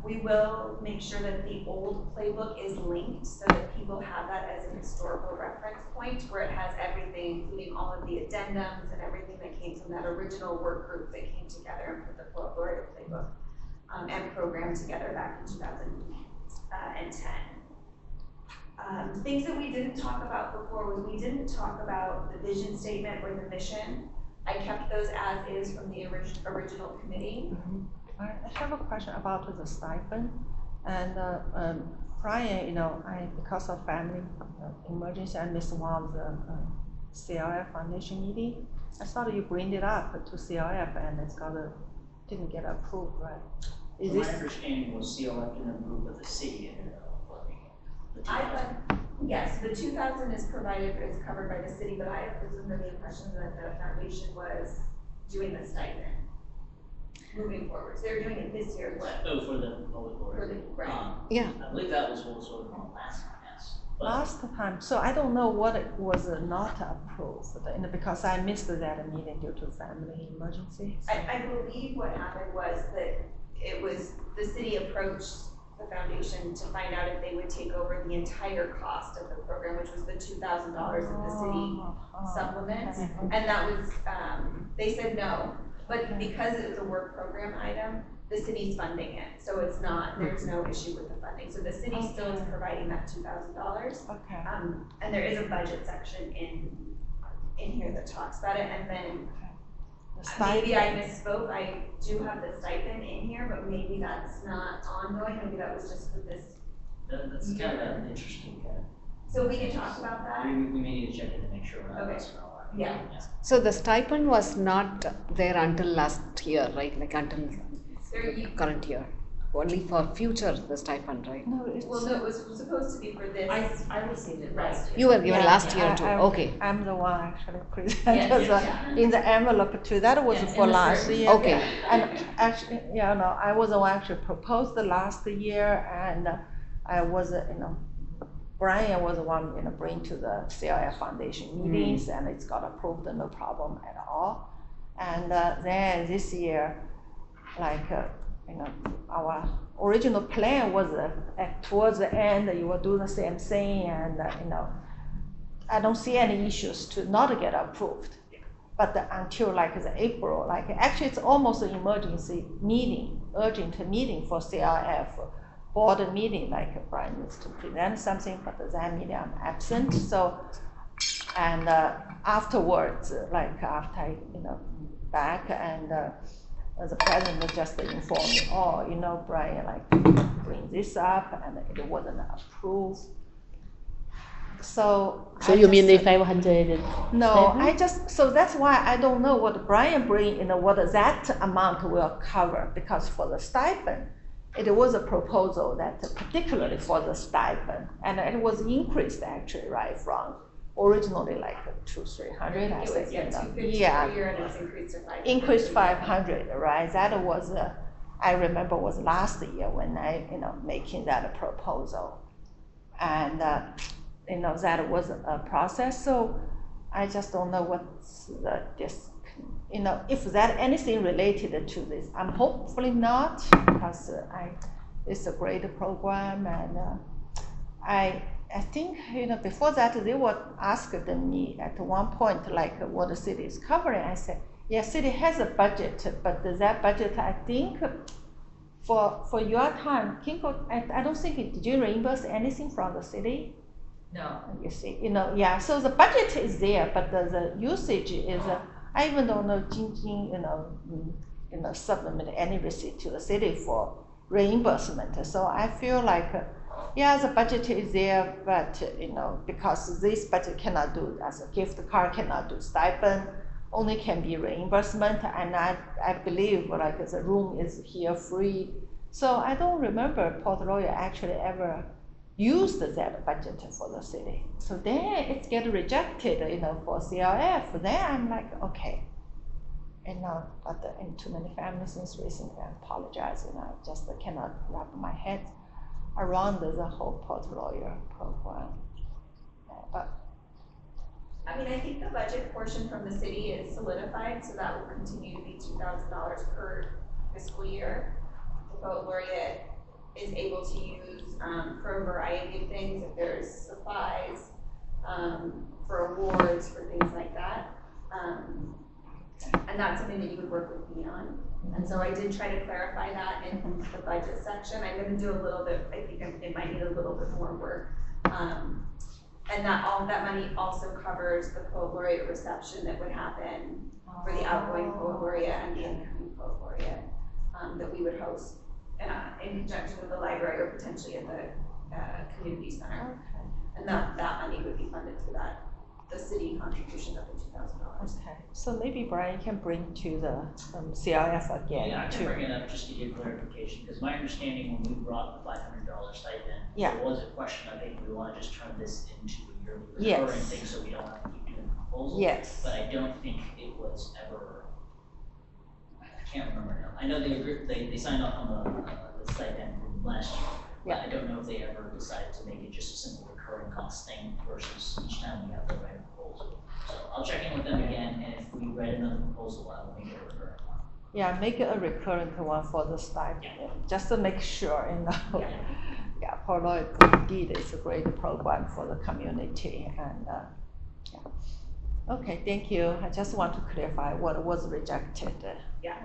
we will make sure that the old playbook is linked so that people have that as a historical reference point where it has everything, including all of the addendums and everything that came from that original work group that came together and put the Poet Laureate Playbook and program together back in 2010. Things that we didn't talk about before was we didn't talk about the vision statement or the mission. I kept those as is from the original committee. I have a question about the stipend. And prior, because of family emergency, I missed one of the CLF Foundation meeting. I thought you bring it up to CLF and didn't get approved, right? Is My this? understanding was CLF didn't approve, but the city ended up funding it. The I 2000. thought, yes, the 2,000 is covered by the city, but I was under the impression that the foundation was doing the stipend moving forward. So they're doing it this year, what? Oh, for the Poet For Laureate. the grant. Yeah. I believe that was what was voted on last time, yes. But Last time, so I don't know what it was not approved, because I missed that meeting due to family emergency. So. I believe what happened was that it was, the city approached the foundation to find out if they would take over the entire cost of the program, which was the $2,000 of the city supplement. Okay. And that was, they said no, but because it was a work program item, the city's funding it, so it's not, there's no issue with the funding. So the city still is providing that $2,000. Okay. And there is a budget section in here that talks about it, and then maybe I misspoke, I do have the stipend in here, but maybe that's not ongoing, maybe that was just for this. that's kind of an interesting kind So we can talk about of, that. we may need to check it to make sure we're not Okay. messing around. Yeah. So the stipend was not there until last year, right? Like until There you, current year. only for future the stipend, right? No, it's. Well, no, it was supposed to be for this. I received it last year. You were given Yeah, last year too, okay. I'm the one actually presented Yes, yeah. in the envelope too, that was Yes, for in the last survey. year. Okay. And actually, yeah, no, I was the one actually proposed the last year, and I was, Brian was the one, bring to the CLF Foundation meetings, and it's got approved, no problem at all. And then this year, like, our original plan was towards the end, you will do the same thing, and, I don't see any issues to not get approved. But until like the April, like actually it's almost an emergency meeting, urgent meeting for CRF, board meeting, like Brian needs to present something, but that meeting I'm absent, so, and afterwards, like after I, back, and the president just informed me, oh, Brian, like, bring this up, and it wasn't approved. So you mean the 500? No, so that's why I don't know what Brian bring, what that amount will cover, because for the stipend, it was a proposal that particularly for the stipend, and it was increased actually, right, from originally like 200-300, I It think. was, 250 Yeah. per year, and it's increased to 500. Increased 500, right? That was, I remember was last year when I, making that proposal. And, that was a process, so I just don't know what's if that anything related to this. I'm hopefully not, because it's a great program, and I think, before that, they were asking me at one point, like, what the city is covering. I said, yeah, city has a budget, but that budget, I think, for your time, Kinko, I don't think, did you reimburse anything from the city? No. You see, yeah, so the budget is there, but the usage is, I even don't know, Jingjing, submit any receipt to the city for reimbursement. So I feel like, yeah, the budget is there, but, because this budget cannot do as a gift card, cannot do stipend, only can be reimbursement, and I believe like the room is here free. So I don't remember Port Royal actually ever used that budget for the city. So then it get rejected, for CLF. Then I'm like, okay. But in too many families since recently, I apologize, I just cannot wrap my head around the whole Port Royal program. But I mean, I think the budget portion from the city is solidified, so that will continue to be $2,000 per fiscal year. The poet laureate is able to use for a variety of things, if there's supplies, for awards, for things like that. And that's something that you would work with me on. And so I did try to clarify that in the budget section. I'm gonna do a little bit, I think it might need a little bit more work. And that all that money also covers the poet laureate reception that would happen for the outgoing poet laureate and the incoming poet laureate that we would host in conjunction with the library or potentially at the community center. okay. And that money would be funded through the city contribution of the $2,000. Okay, so maybe Brian can bring to the CLF again. Yeah, I can bring it up just to get clarification, because my understanding when we brought the $500 stipend, Yeah. there was a question, I think we wanna just turn this into a yearly Yes. recurring thing, so we don't have to keep doing proposals. Yes. But I don't think it was ever, I can't remember now. I know they signed off on the stipend from last year. But Yeah. I don't know if they ever decided to make it just a simple recurring cost thing versus each time we have to write a proposal. So I'll check in with them again, and if we write another proposal, I will make it a recurring one. Yeah, make it a recurrent one for the stipend, just to make sure, Yeah, Port Royal indeed is a great program for the community, and, yeah. Okay, thank you. I just want to clarify what was rejected. Yeah.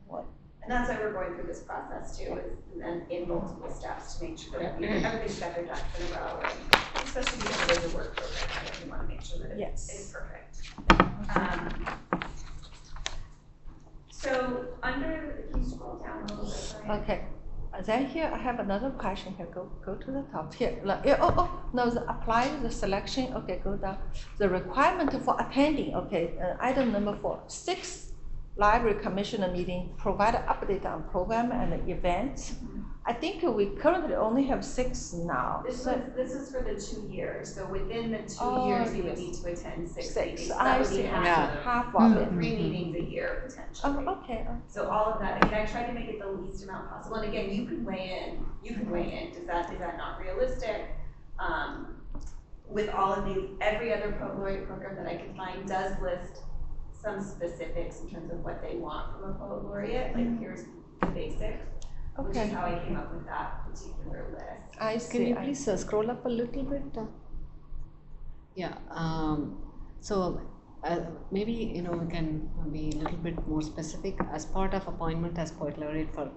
What, And that's why we're going through this process too, is and in multiple steps to make sure that everything's got their ducks in a row, and especially because it is a work program, right? We wanna make sure that it Yes. is perfect. So under, can you scroll down a little bit, Brian? okay, then here I have another question here, go to the top here. No, the apply, the selection, okay, go down. The requirement for attending, okay, item number 4, 6 library commissioner meeting, provide an update on program and events. I think we currently only have 6 now. This is for the 2 years, so within the 2 Oh, years, you would yes. need to attend 6 6, meetings. So I that would see, be half Yeah. of, half of it. 3 meetings a year potentially. Oh, okay. So all of that, I mean, I tried to make it the least amount possible, and again, you can weigh in, is that not realistic? With all of these, every other poet program that I can find does list some specifics in terms of what they want from a poet laureate, like here's the basics, which is Okay. how I came up with that particular list. I see. Can you please scroll up a little bit? Yeah, so maybe, you know, we can be a little bit more specific. As part of appointment as poet laureate for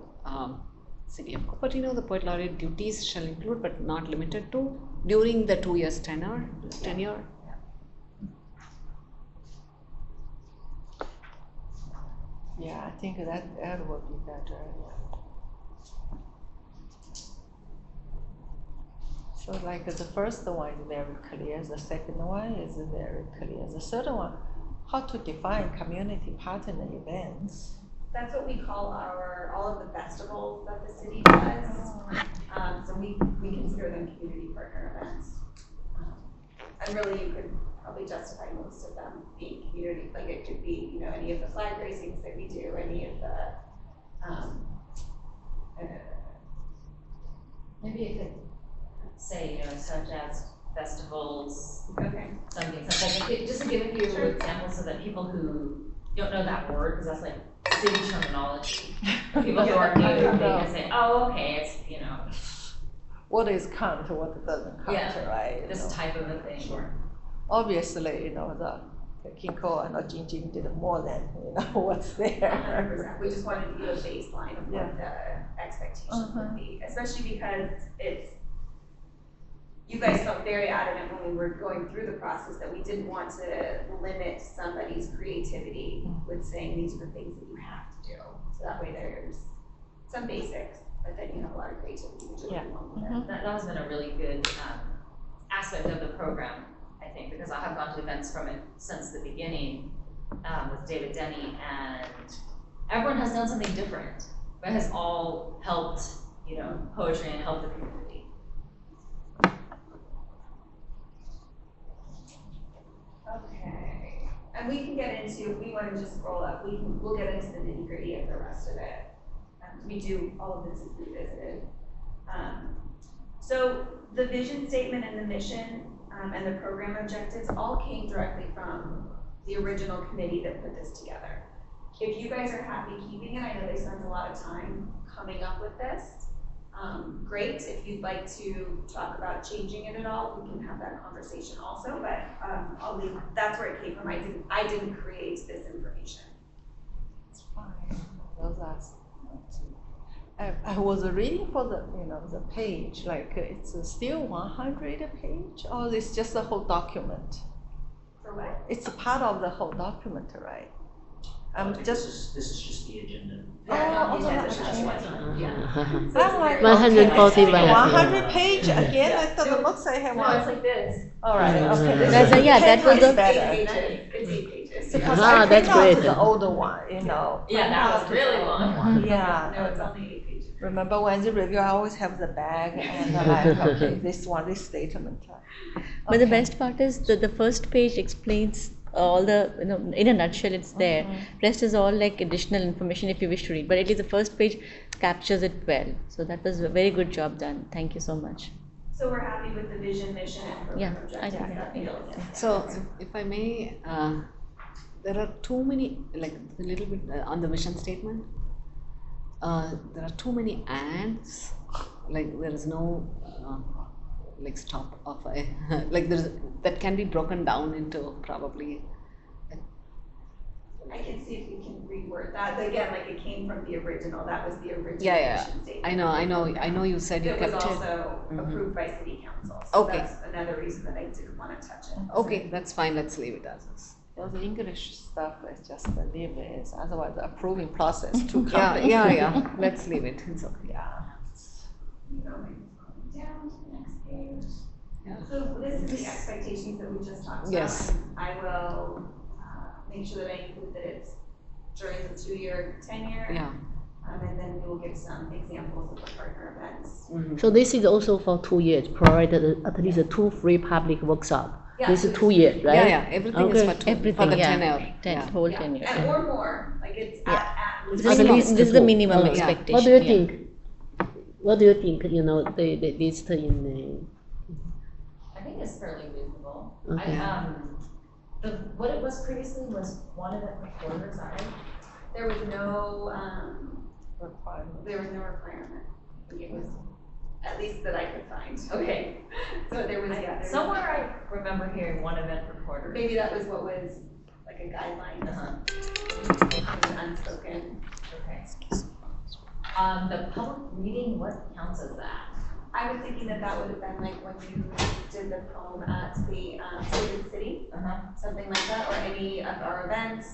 City of Cupertino, the poet laureate duties shall include but not limited to during the 2 years tenure. Yeah, I think that would be better. Yeah. So like the first one is very clear, the second one is very clear. The third one, how to define community partner events. That's what we call all of the festivals that the city does. So we consider them community partner events. And really, you could probably justify most of them being community, like it could be, you know, any of the flag raisings that we do, any of the, Maybe you could say, you know, such as festivals, okay. something, just to give a few examples so that people who don't know that word, because that's like city terminology. People who are new, they can say, oh, okay, it's, you know, What is count, what doesn't count, Yeah. right? this type of a thing. Obviously, you know, the Kinko and Jinjin did more than, you know, what's there. 100%. We just wanted to give a baseline of what the expectations would be, especially because you guys felt very adamant when we were going through the process that we didn't want to limit somebody's creativity with saying these are the things that you have to do. So that way there's some basics, but then you have a lot of creativity, which is Yeah. That has been a really good aspect of the program, I think, because I have gone to events from it since the beginning with David Denny, and everyone has done something different, but has all helped, you know, poetry and helped the community. Okay, and we can get into, if we want to just scroll up, we'll get into the nitty gritty of the rest of it. We do, all of this is revisited. So the vision statement and the mission and the program objectives all came directly from the original committee that put this together. If you guys are happy keeping it, I know they spent a lot of time coming up with this. Great, if you'd like to talk about changing it at all, we can have that conversation also, but I'll leave, that's where it came from. I didn't create this information. It's fine. Those are. I was reading for the, you know, the page, like it's still 100 page, or it's just the whole document? For what? It's a part of the whole document, right? This is just the agenda. Yeah, Oh, yeah, that's that's right. right. Yeah. I'm like, 140 okay, miles. 100 page again, I thought it looks like I have No, one. it's like this. All right, okay. This That's is a- yeah, that was 10 a- times It's better. 8 pages. It's 8 pages. Because Ah, I that's print out great. the older one, you know. Yeah, that was really long. Yeah. No, it's only 8 pages. Remember when the review, I always have the bag and like, okay, this one, this statement. But the Okay. best part is that the first page explains all the, you know, in a nutshell it's there. Rest is all like additional information if you wish to read, but at least the first page captures it well. So that was a very good job done. Thank you so much. So we're happy with the vision, mission, and program Yeah, I objectives think that feels. So if I may, there are too many, like a little bit on the mission statement, there are too many ands, like there is no like stop of a, like there's, that can be broken down into probably. I can see if we can reword that. Again, like it came from the original, that was the original Yeah, mission statement. I know you said you It was kept it. also Mhm. approved by city council, so Okay. that's another reason that I didn't want to touch it. Okay, that's fine, let's leave it as is. Those English stuff is just leave it, otherwise the approving process too Yeah, complicated. yeah, let's leave it, it's okay. Yeah. Down to the next page. Yeah. So this is the expectations that we just talked about. Yes. And I will make sure that I include that it's during the 2-year tenure. Yeah. And then we will give some examples of the partner events. So this is also for 2 years, provided at least 2 free public workshops. Yeah, This is 2 years, right? Yeah, everything is for Everything, the yeah. tenure. Ten, whole Yeah, tenure. and or more, like it's Yeah. at This least. is, least this is the 2. minimum Okay. expectation. What do you yeah. think? What do you think, you know, the list in the, I think it's fairly reasonable. Okay. What it was previously was 1 event per quarter, is that right? There was no, Requirement. there was no requirement. I think it was, at least that I could find. Okay. So there was, yeah. there was- Somewhere I remember hearing 1 event per quarter. Maybe that was what was like a guideline, unspoken. Okay. The public reading, what counts as that? I was thinking that that would have been like when you did the poem at the State of the City, something like that, or any of our events.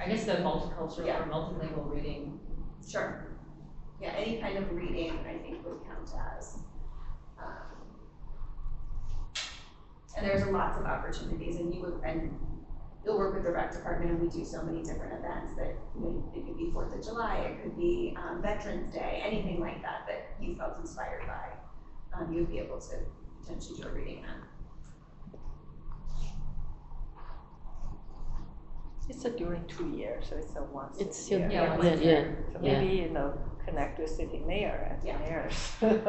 I guess the multicultural Yeah. or multilingual reading. Sure. Yeah, any kind of reading I think would count as. And there's lots of opportunities, and you'll work with the rec department, and we do so many different events that, you know, it could be 4th of July, it could be Veterans Day, anything like that that you felt inspired by. You'd be able to potentially do a reading at. It's a during 2 years, so it's a once it's, a year. Yeah, yeah, yeah. So maybe, you know, connect with city mayor and Yeah. mayors. There's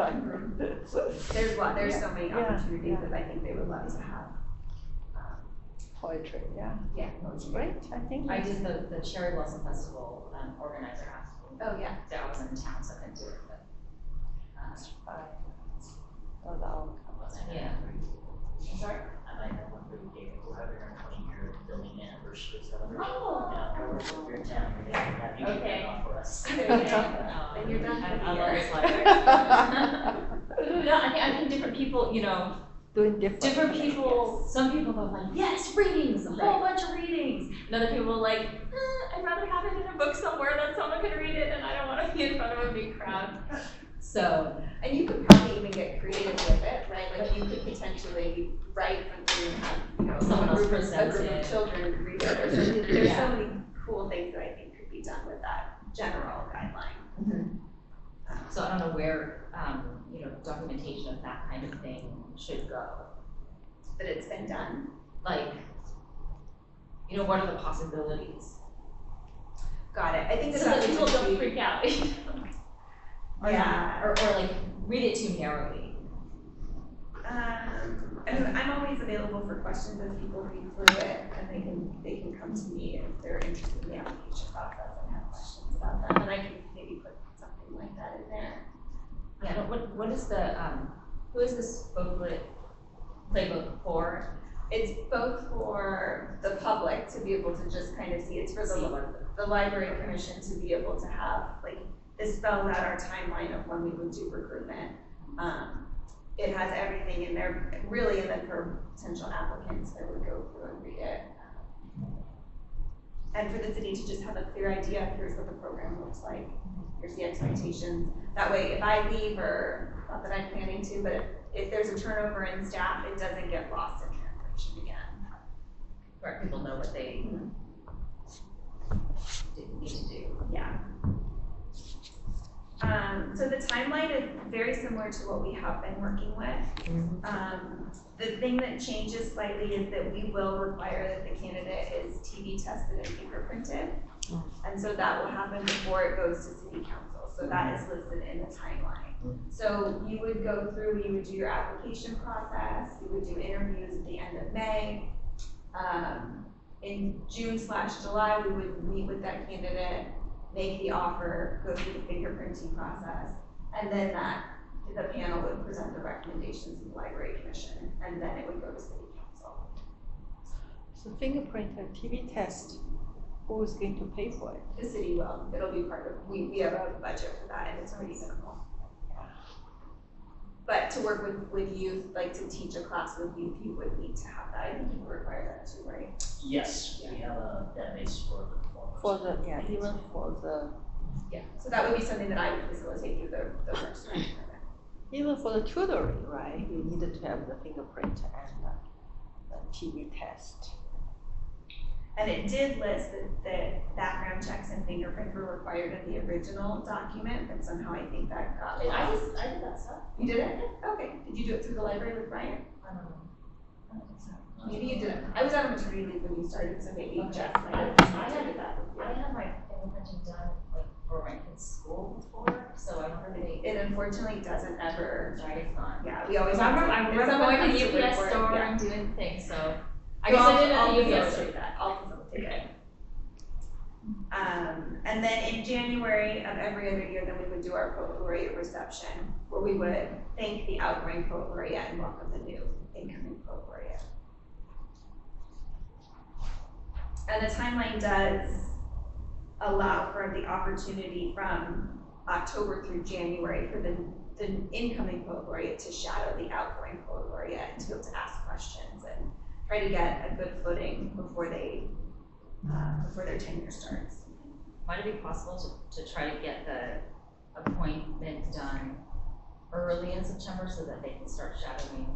so many Yeah, opportunities yeah. that I think they would love to have. Poetry, yeah. Yeah. That's great, I think. I did the Cherry Blossom Festival organizer asked me. Oh, yeah. So I was in town, so I couldn't do it, but. Oh, no. Yeah. I'm sorry? I might have one for you, David. We're having our 20-year building anniversary celebration. Oh. Yeah, we're in your town. We're gonna have you get Okay. that off for us. Then you're done for the I love year. this library. No, I think different people, you know, Doing different. people, some people go like, yes, readings, a whole bunch of readings. And other people are like, I'd rather have it in a book somewhere that someone can read it and I don't want to be in front of a big crowd. So, And you could probably even get creative with it, right? Like you could potentially write something and have, you know, Someone else a group presents of it. children read it. Or something. There's Yeah. so many cool things that I think could be done with that general guideline. so I don't know where, you know, documentation of that kind of thing should go. That it's been done. Like, you know, what are the possibilities? Got it. I think So that that people would don't be- freak out. Yeah. Or like read it too narrowly. I mean, I'm always available for questions as people read through it, and they can come to me if they're interested in the application process and have questions about them, and I can maybe put something like that in there. Yeah, but what is the, who is this booklet, playbook for? It's both for the public to be able to just kind of see, it's for the library commission to be able to have, like, this spells out our timeline of when we would do recruitment. It has everything in there, really, and then for potential applicants that would go through and read it. And for the city to just have a clear idea, here's what the program looks like, here's the expectations. That way, if I leave, or not that I'm planning to, but if there's a turnover in staff, it doesn't get lost in translation again. Where people know what they need to do. Yeah. So the timeline is very similar to what we have been working with. The thing that changes slightly is that we will require that the candidate is TB tested and fingerprinted. And so that will happen before it goes to city council. So that is listed in the timeline. So you would go through, you would do your application process, you would do interviews at the end of May. In June/July, we would meet with that candidate, make the offer, go through the fingerprinting process, and then the panel would present the recommendations to the library commission, and then it would go to city council. So fingerprint and TB test, who is going to pay for it? The city will, it'll be part of, we have a budget for that, and it's already minimal. But to work with youth, like to teach a class with youth, you would need to have that, I think you require that too, right? Yes, we have a database for the performers. For the, yeah, even for the, Yeah, so that would be something that I would facilitate through the first round. even for the tutoring, right? You needed to have the fingerprint and the TB test. And it did list that background checks and fingerprints were required in the original document, but somehow I think that got lost. I did that stuff. You did it? Okay. Did you do it through the library with Brian? I don't know. I don't think so. Maybe you didn't. I was on maternity leave when you started, so maybe Jeff might have did that. I had my fingerprinting done like for my kids' school before, so I don't really. It unfortunately doesn't ever. Right, it's not. Yeah, we always. I remember someone going to has the UPS report it, store yeah. and doing things, so. I So guess I didn't I'll have the UPS store. facilitate that. I'll facilitate it. And then in January of every other year, then we would do our poet laureate reception, where we would thank the outgoing poet laureate and welcome the new incoming poet laureate. And the timeline does allow for the opportunity from October through January for the incoming poet laureate to shadow the outgoing poet laureate and to be able to ask questions and try to get a good footing before their tenure starts. Might it be possible to try to get the appointment done early in September so that they can start shadowing?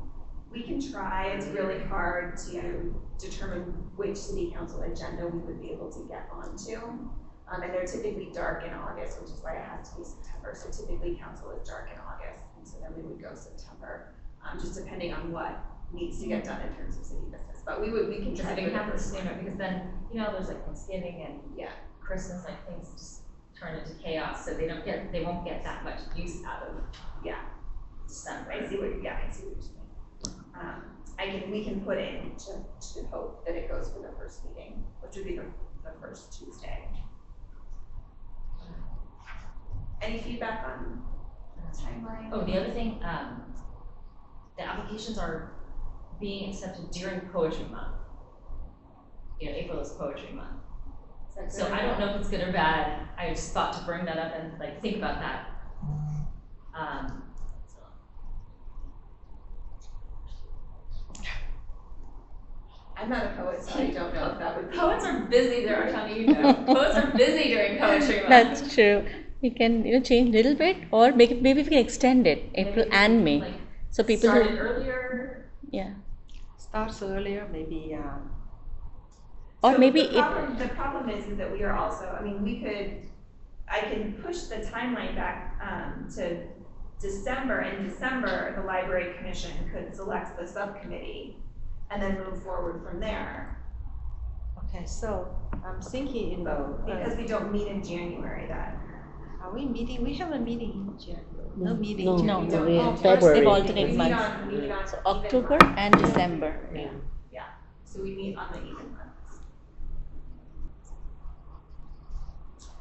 We can try. It's really hard to determine which city council agenda we would be able to get onto. And they're typically dark in August, which is why it has to be September. So typically council is dark in August, and so then we would go September, just depending on what needs to get done in terms of city business. But we can try Because to if it get happens sooner, because then, there's like Thanksgiving and Yeah. Christmas, like things just turn into chaos, so they won't get that much use out of December. I see what you're saying. We can put in to hope that it goes for the first meeting, which would be the first Tuesday. Any feedback on the timeline? Oh, the other thing, the applications are being accepted during Poetry Month. April is Poetry Month. So I don't know if it's good or bad. I just thought to bring that up and think about that. I'm not a poet, so I don't know if that would be. Poets are busy there, Tony, Poets are busy during Poetry Month. That's true. We can change a little bit, or maybe we can extend it April and May, so people started earlier. Yeah. Starts earlier, maybe. Or So maybe the problem is that we are also, I can push the timeline back to December. In December, the Library Commission could select the subcommittee and then move forward from there. Okay, so I'm thinking, Because we don't meet in January are we meeting? We have a meeting in January. No meeting. No, in No, January. we're in first February. They we alternate meet months. on So even October months. and December. Yeah. So we meet on the even months.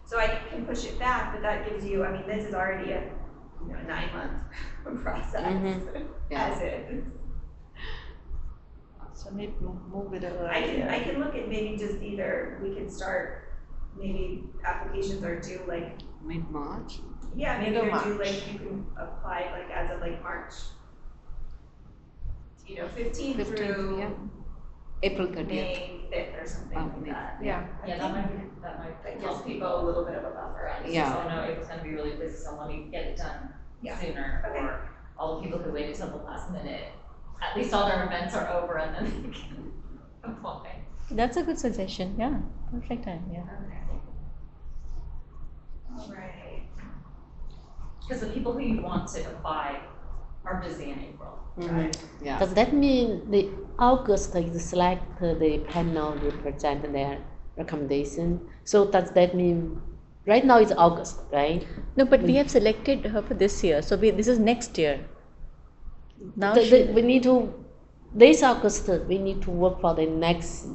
So I can push it back, but that gives you, this is already a 9-month process Yeah. as is. So maybe move it earlier. I can look at maybe just either, we can start, maybe applications are due Mid-March. yeah, maybe Middle they're due March. you can apply as of March. 15th 15th, through yeah. April 30th. May 5th or something Oh, like May. that. Yeah. Yeah, that might That gives help people a little bit of a buffer. Yeah. So no, it was gonna be really busy, so let me get it done Yeah. sooner, Okay. or all the people who waited till the last minute, at least all their events are over and then they can apply. That's a good suggestion. Yeah, perfect time. Yeah. Okay. All right. Because the people who you want to apply are busy in April. Yeah. Does that mean the August is select the panel represent their recommendation? So does that mean right now it's August, right? No, but we have selected her for this year, so this is next year. Now We need to this August we need to work for the next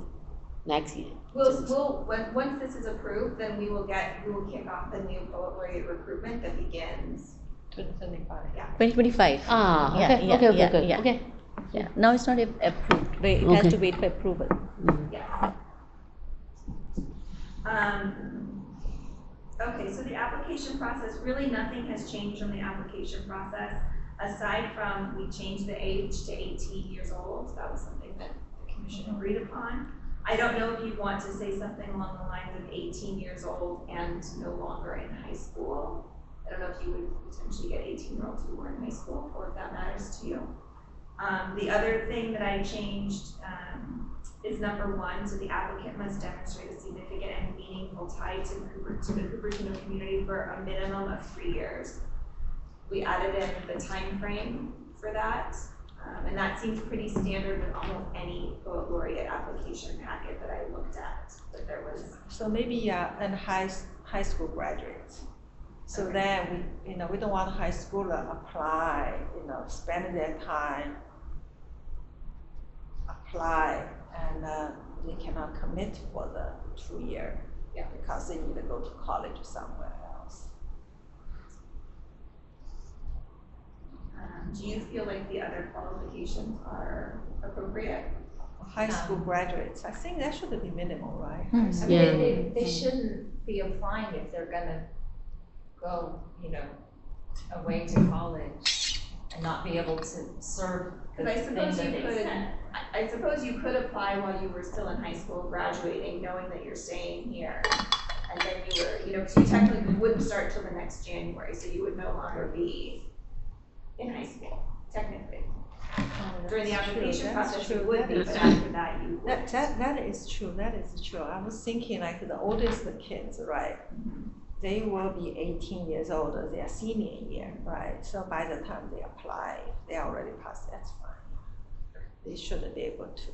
year. Once this is approved, then we will kick off the new poet laureate recruitment that begins. 2025. 2025. Ah, Yeah, okay, yeah, okay, yeah, okay, yeah. okay. Yeah. Now it's not approved. It has Okay. to wait for approval. Yes. Okay, so the application process, really nothing has changed from the application process, aside from we changed the age to 18 years old. That was something that the commission agreed upon. I don't know if you want to say something along the lines of 18 years old and no longer in high school. I don't know if you would potentially get 18-year-olds who were in high school, or if that matters to you. The other thing that I changed is number 1, so the applicant must demonstrate a significant and meaningful tie to the Cupertino community for a minimum of 3 years. We added in the time frame for that, and that seems pretty standard with almost any poet laureate application packet that I looked at, that there was. So maybe, and high school graduates. So Okay. then we don't want high schooler apply, spend their time, apply, and they cannot commit for the 2 year. Yeah. Because they need to go to college somewhere else. Do you feel like the other qualifications are appropriate? High school graduates, I think that should be minimal, right? I mean, Yeah. they shouldn't be applying if they're gonna go, away to college and not be able to serve the Because I things suppose that you they could, said. I suppose you could apply while you were still in high school, graduating, knowing that you're staying here. And then you were, because you technically wouldn't start till the next January, so you would no longer be in high school, technically. During the application process, you would be, but after that, you would. That is true, that is true. I was thinking like the oldest kids, right? They will be 18 years old, their senior year, right? So by the time they apply, they already passed, that's fine. They should be able to,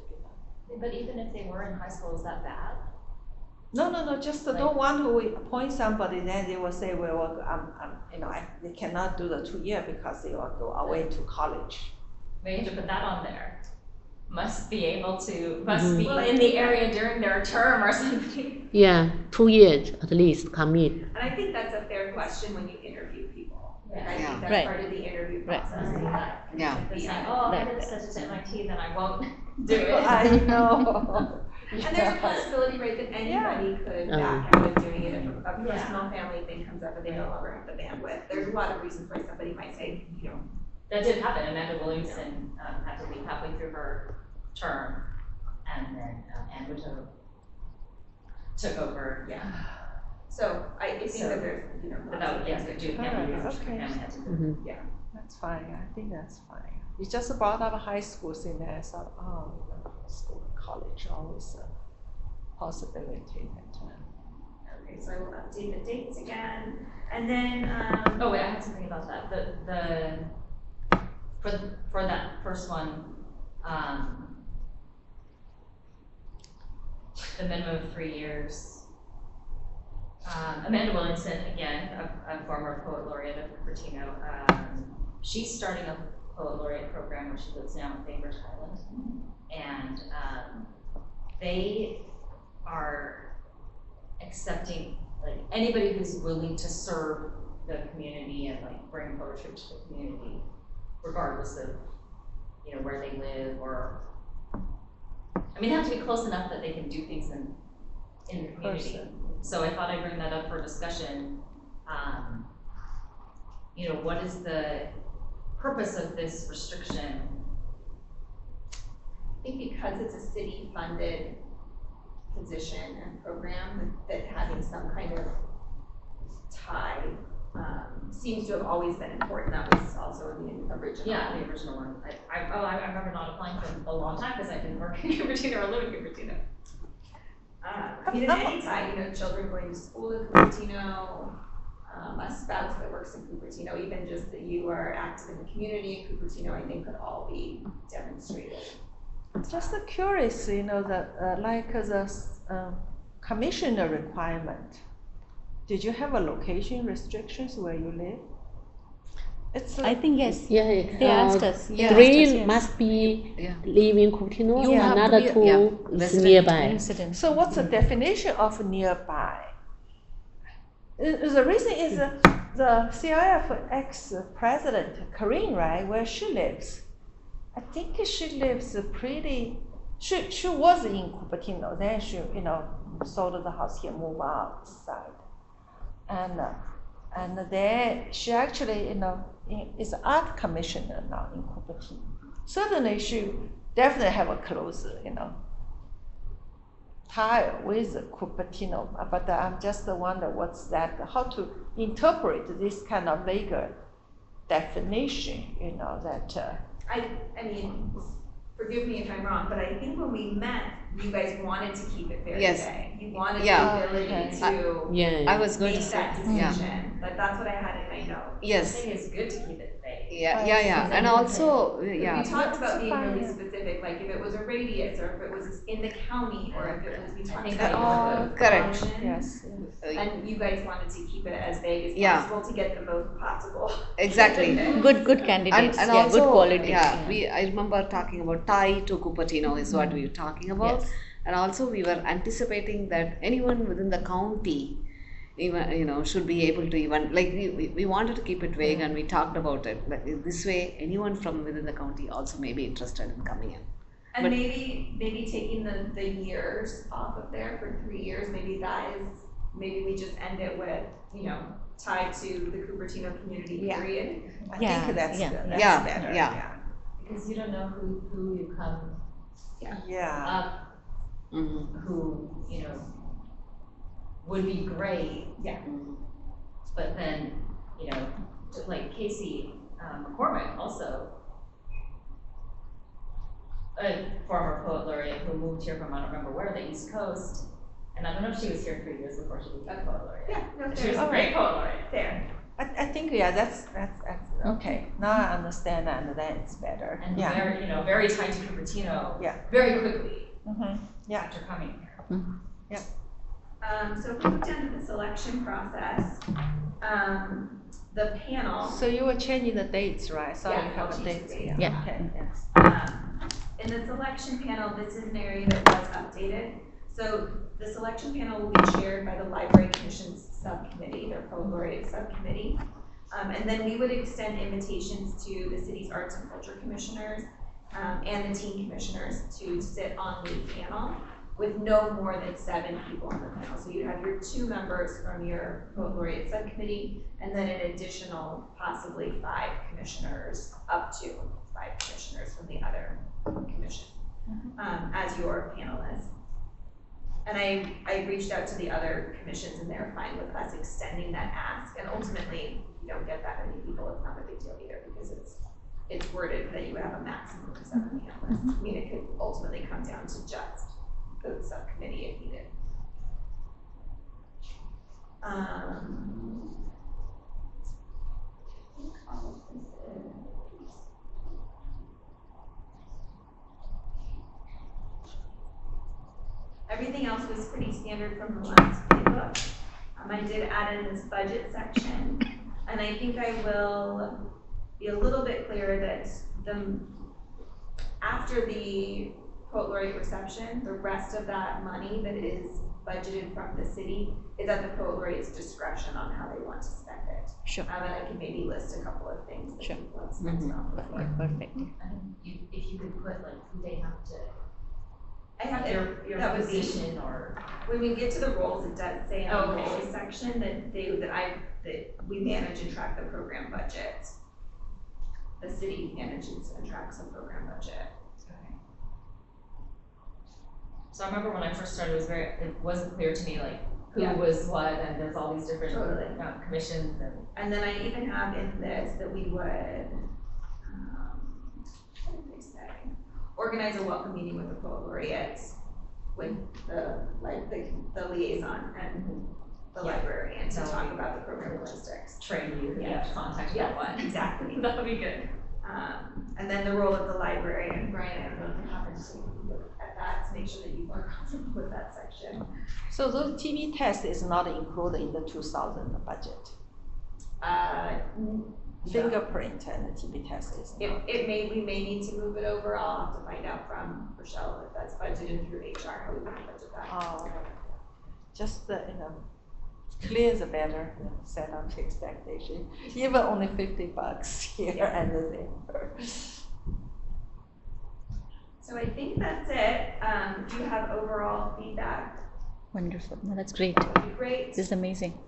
But even if they were in high school, is that bad? No, just don't want to appoint somebody, then they will say, well, they cannot do the 2 year because they will go away to college. Maybe you have to put that on there. Must be in the area during their term or something. Yeah, 2 years at least commit. And I think that's a fair question when you interview people. Like, I think that's Right. part of the interview Right. process. That Yeah. If they say, oh, I did such a MIT, then I won't do it. I know. And there's a possibility, right, that anybody could back out of doing it if a personal family thing comes up and they no longer have the bandwidth. There's a lot of reasons why somebody might say, That did happen. Amanda Williamson had to leave halfway through her term, and then Anne Whittle took over. yeah. So I think So, that there's, But that would, yes, do family Alright, reasons. okay. Family had to do. Mhm. That's fine, I think that's fine. You just brought up high school thing, and I thought, school, college, always a possibility. Okay, so I will update the dates again. And then, Oh wait, I had something about that. For that first one, the minimum of 3 years. Amanda Williamson, again, a former poet laureate of Cupertino, she's starting a poet laureate program where she lives now in Bainbridge Island, and they are accepting like anybody who's willing to serve the community and like bring poetry to the community, regardless of where they live or. I mean, they have to be close enough that they can do things in the community. So I thought I'd bring that up for discussion. What is the purpose of this restriction? I think because it's a city-funded position and program, that having some kind of tie seems to have always been important. That was also in the original. Yeah, the original one. I remember not applying for a long time because I didn't work in Cupertino or live in Cupertino. Any tie, children going to school in Cupertino, a spouse that works in Cupertino, even just that you are active in the community in Cupertino, I think could all be demonstrated. Just curious, like the commissioner requirement. Did you have a location restrictions where you live? I think yes. Yeah, They asked us. three They asked us, yes. must be Yeah. live in Cupertino, You have to another be- two yeah, is resident. nearby. Incident. So what's the definition of nearby? The reason is the CIF ex-president, Corinne, right, where she lives. I think she lives she was in Cupertino, then she, sold the house here, moved outside. And then she actually, is art commissioner now in Cupertino. Certainly she definitely have a close, tie with Cupertino, but I'm just wonder what's that, how to interpret this kind of vague definition, that I mean, forgive me if I'm wrong, but I think when we met, you guys wanted to keep it very Yes. vague. You wanted Yeah. the ability Okay. to Yeah. I was going make to say, that yeah, decision, but that's what I had in my notes. I yes, think it's good to keep it vague. yeah, and also, yeah, We talked about being fine, really yeah. specific, like if it was a radius, or if it was in the county, or if it was, we talked think about that all would- the correct. functions. Yes. And you guys wanted to keep it as vague as Yeah. possible to get the most possible. exactly. Good candidates, And yeah, also, good quality. I remember talking about tie to Cupertino is what we were talking about. Yes. And also we were anticipating that anyone within the county, even, should be able to even, like, we wanted to keep it vague and we talked about it. Like, this way, anyone from within the county also may be interested in coming in. And But- maybe taking the years off of there for 3 years, maybe we just end it with, tied to the Cupertino community Yeah. period. I Yeah, think that's, yeah. that's Yeah, better, yeah. Because you don't know who you come Yeah. up, Mhm. who, would be great. Yeah. Mhm. But then, just like Casey McCormick, also a former poet laureate who moved here from, I don't remember where, the East Coast. And I don't know if she was here 3 years before she became a poet laureate. Yeah, no, But she was fair. a great poet laureate. Fair. I think, yeah, that's okay. Now I understand and then it's better. And Yeah. very tied to Cupertino. Yeah. Very quickly Yeah. after coming here. So if we move down to the selection process, the panel. So you were changing the dates, right? So Yeah, you have I'll a change the date. date. Yeah. Okay, yes. In the selection panel, this is an area that was updated. So the selection panel will be chaired by the Library Commission's subcommittee, their poet laureate subcommittee. And then we would extend invitations to the city's arts and culture commissioners and the teen commissioners to sit on the panel with no more than 7 people on the panel. So you have your 2 members from your poet laureate subcommittee, and then an additional possibly 5 commissioners, up to 5 commissioners from the other commission, as your panelists. And I reached out to the other commissions, and they're fine with us extending that ask. And ultimately, if you don't get that many people, it's not a big deal either, because it's worded that you have a maximum of 7 panelists. I mean, it could ultimately come down to just the subcommittee if needed. I think all of this is. Everything else was pretty standard from the last playbook. I did add in this budget section, and I think I will be a little bit clearer that after the poet laureate reception, the rest of that money that is budgeted from the city is at the poet laureate's discretion on how they want to spend it. Sure. And I can maybe list a couple of things that Sure. people have spent it on before. Perfect. And if you could put like who they have to, I have your that would be, position or. when we get to the roles, it does say in the Oh, okay. roles section that we manage and track the program budget. The city manages and tracks the program budget. Okay. So I remember when I first started, it wasn't clear to me like who Yeah. was what, and there's all these different Totally. commissions and. And then I even have in this that we would, what did they say? Organize a welcome meeting with the poet laureates, with the liaison and the librarian to That would talk be about the program logistics. Train you, who you Yeah. have to contact Yeah, about what. exactly. That would be good. And then the role of the librarian, Brian, I don't know if you happen to look at that to make sure that you are comfortable with that section. So those TV tests is not included in the 2000 budget. No. Fingerprint and the TV test is not. We may need to move it over. I'll have to find out from Rochelle if that's budgeted through HR, how we want to budget that. Oh, just clear the better, set up the expectation. Even only $50 here and there. So I think that's it. Do you have overall feedback? Wonderful. No, that's great. That would be great. This is amazing.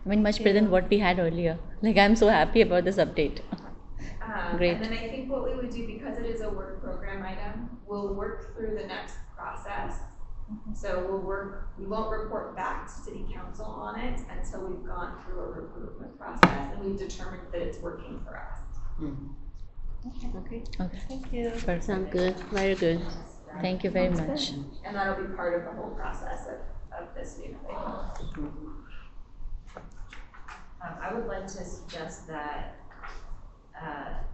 I mean, much better than what we had earlier. Like, I'm so happy about this update. Great. And then I think what we would do, because it is a work program item, we'll work through the next process. So we won't report back to city council on it until we've gone through a recruitment process and we've determined that it's working for us. Okay. Okay, Thank you. perfect. Sound good, very good. Thank you very much. And that'll be part of the whole process of this new playbook. I would like to suggest that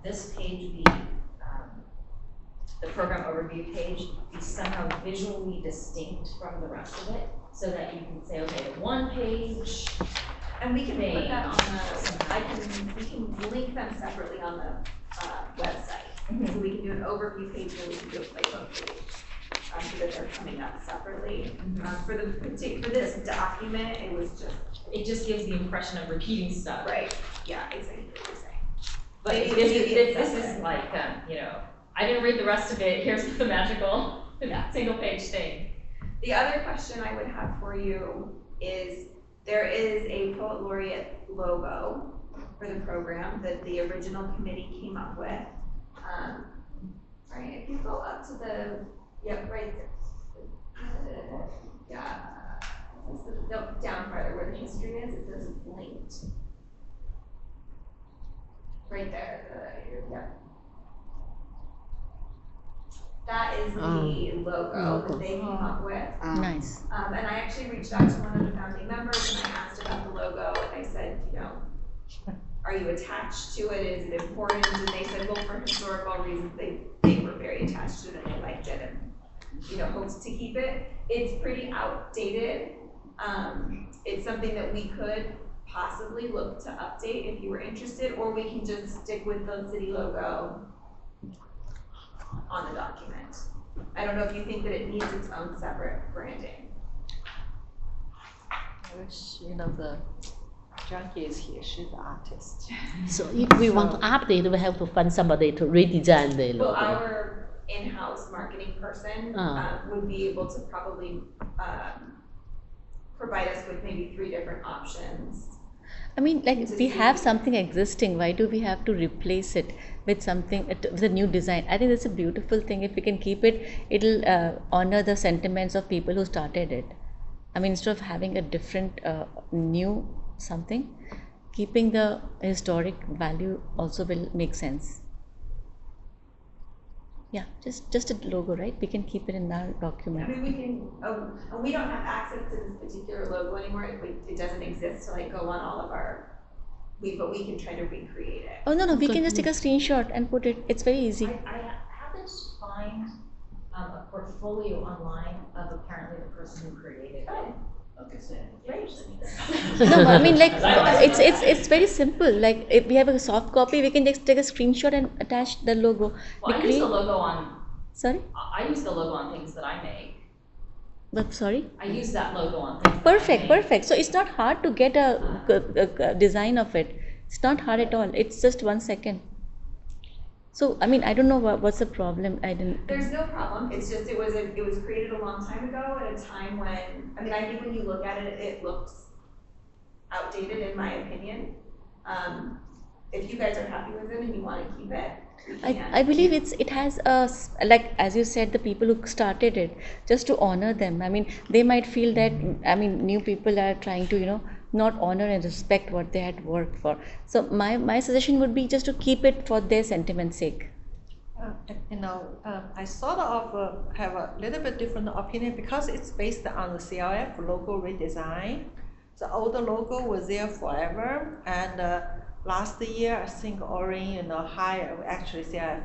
this page be, the program overview page be somehow visually distinct from the rest of it, so that you can say, okay, the one page, And we can put that on Name. we can link them separately on the website. So we can do an overview page and we can do a playbook page, so that they're coming up separately. For this document, it just gives the impression of repeating stuff. right, yeah, exactly what you're saying. But Maybe this separate. is like, I didn't read the rest of it, here's the magical Yeah. single page thing. The other question I would have for you is, there is a Poet Laureate logo for the program that the original committee came up with. Right, if you go up to right there. Yeah. No, down farther where the history is, it says linked. Right there, That is the logo that they came up with. Nice. And I actually reached out to one of the founding members and I asked about the logo and I said, are you attached to it? Is it important? And they said, well, for historical reasons, they were very attached to it and they liked it and, hoped to keep it. It's pretty outdated. It's something that we could possibly look to update if you were interested, or we can just stick with the city logo on the document. I don't know if you think that it needs its own separate branding. I wish, the Junkie is here, she's the artist. So if we want to update, we have to find somebody to redesign the Well, logo. our in-house marketing person would be able to probably provide us with maybe 3 different options. I mean, like, we have something existing, why do we have to replace it with something, with a new design? I think that's a beautiful thing. If we can keep it, it'll honor the sentiments of people who started it. I mean, instead of having a different, new something, keeping the historic value also will make sense. Yeah, just a logo, right? We can keep it in our I document. mean, we can, and we don't have access to this particular logo anymore. It doesn't exist to go on all of our, but we can try to recreate it. Oh, no, we can just take a screenshot and put it. It's very easy. I happened to find a portfolio online of apparently the person who created it. No, I mean, like, it's very simple. Like, if we have a soft copy, we can just take a screenshot and attach the logo. Well, I use the logo on, Sorry? I use the logo on things that I make. But sorry? I use that logo on things that I make. Perfect. So it's not hard to get a design of it. It's not hard at all. It's just 1 second. So, I mean, I don't know what's the problem. I didn't. There's no problem. It's just it was created a long time ago at a time when, I mean, I think when you look at it, it looks outdated in my opinion. If you guys are happy with it and you want to keep it, we can. I believe it has like, as you said, the people who started it, just to honor them. I mean, they might feel that, I mean, new people are trying to, not honor and respect what they had worked for. So my suggestion would be just to keep it for their sentiment's sake. I sort of have a little bit different opinion because it's based on the CLF logo redesign. The older logo was there forever, and last year I think Orange, actually CLF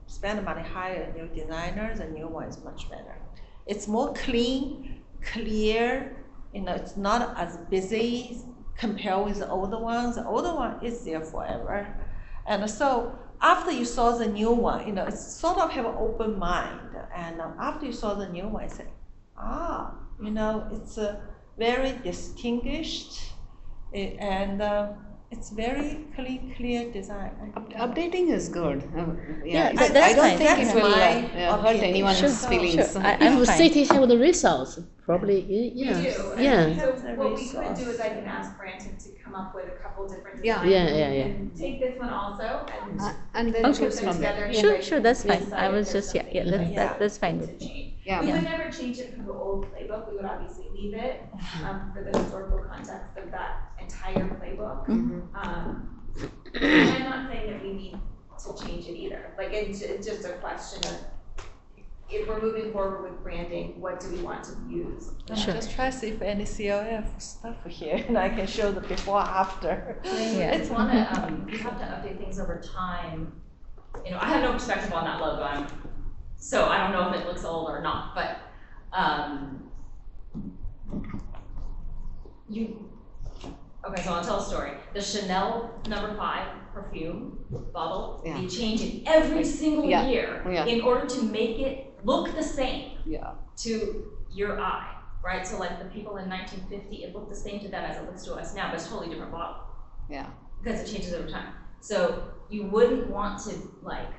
spend money hire new designers. The new one is much better. It's more clean, clear. It's not as busy compared with the older ones. The older one is there forever, and so after you saw the new one, it's sort of have an open mind. And after you saw the new one, I said, it's very distinguished, and it's very clear design. Updating is good. Yeah, I that's don't fine. think That's it will my hurt opinion. anyone's Sure, feelings. sure. If I'm the fine. city have the results, probably, We yeah. do. Yeah. So what we could do is I can ask Brandon to come up with a couple different Yeah. designs. Yeah. And take this one also and And then Okay. choose put them from there. together. and you guys Sure, can that's fine. decide I if was there's just, yeah, something you'd like that's fine to with me. change. Yeah. We would never change it from the old playbook. We would obviously leave it for the historical context of that entire playbook. Mhm. And I'm not saying that we need to change it either. like, it's just a question of, if we're moving forward with branding, what do we want to use? Sure. Just try to see if any CLF stuff here, and I can show the before after. Yeah. It's one that, you have to update things over time. You know, I have no perspective on that logo, so I don't know if it looks old or not, but, okay, so I'll tell a story. The Chanel No. 5 perfume bottle, Yeah. they change it every single Yeah. year Yeah. in order to make it look the same Yeah. to your eye, right? So like the people in 1950, it looked the same to them as it looks to us now, but it's a totally different bottle Yeah. because it changes over time. So you wouldn't want to like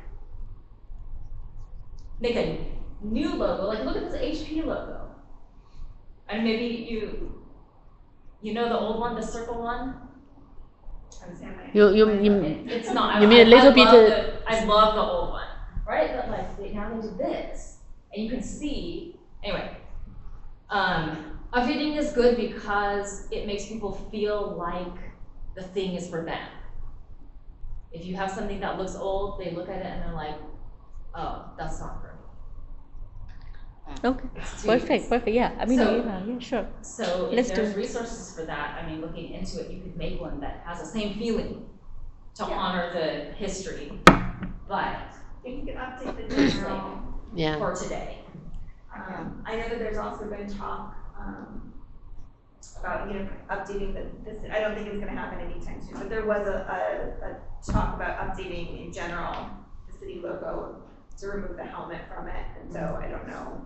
make a new logo, like look at this HP logo. And maybe you know the old one, the circle one? It's not. You mean a little bit, I love the old one, right? But like now they do this, and you can see. Anyway, updating is good because it makes people feel like the thing is for them. If you have something that looks old, they look at it and they're like, "Oh, that's not for me." Okay. It's too- Perfect. Yeah. I mean, So- yeah, sure. So Let's if do there's it. resources for that, I mean, looking into it, you could make one that has the same feeling to Yeah. honor the history, but If you can update the general, yeah. for today. I know that there's also been talk, about, updating this, I don't think it's gonna happen anytime soon, but there was a talk about updating in general the city logo to remove the helmet from it, and so I don't know.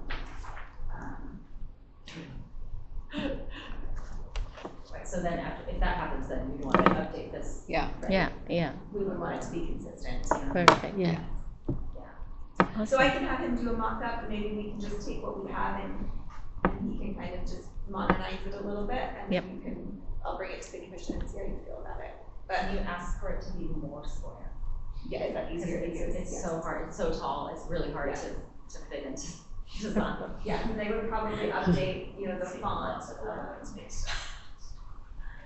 Right, so then if that happens, then we want to update this. Yeah. right? Yeah. We would want it to be consistent, Perfect. Yeah. So I can have him do a mock-up, and maybe we can just take what we have and he can kind of just modernize it a little bit, and Yep. then I'll bring it to the commission and see how you feel about it. But you ask for it to be more square. Yeah, is that Because easier to use? it's Yes. so hard, it's so tall, it's really hard to fit into design. Yeah, and they would probably update, the font.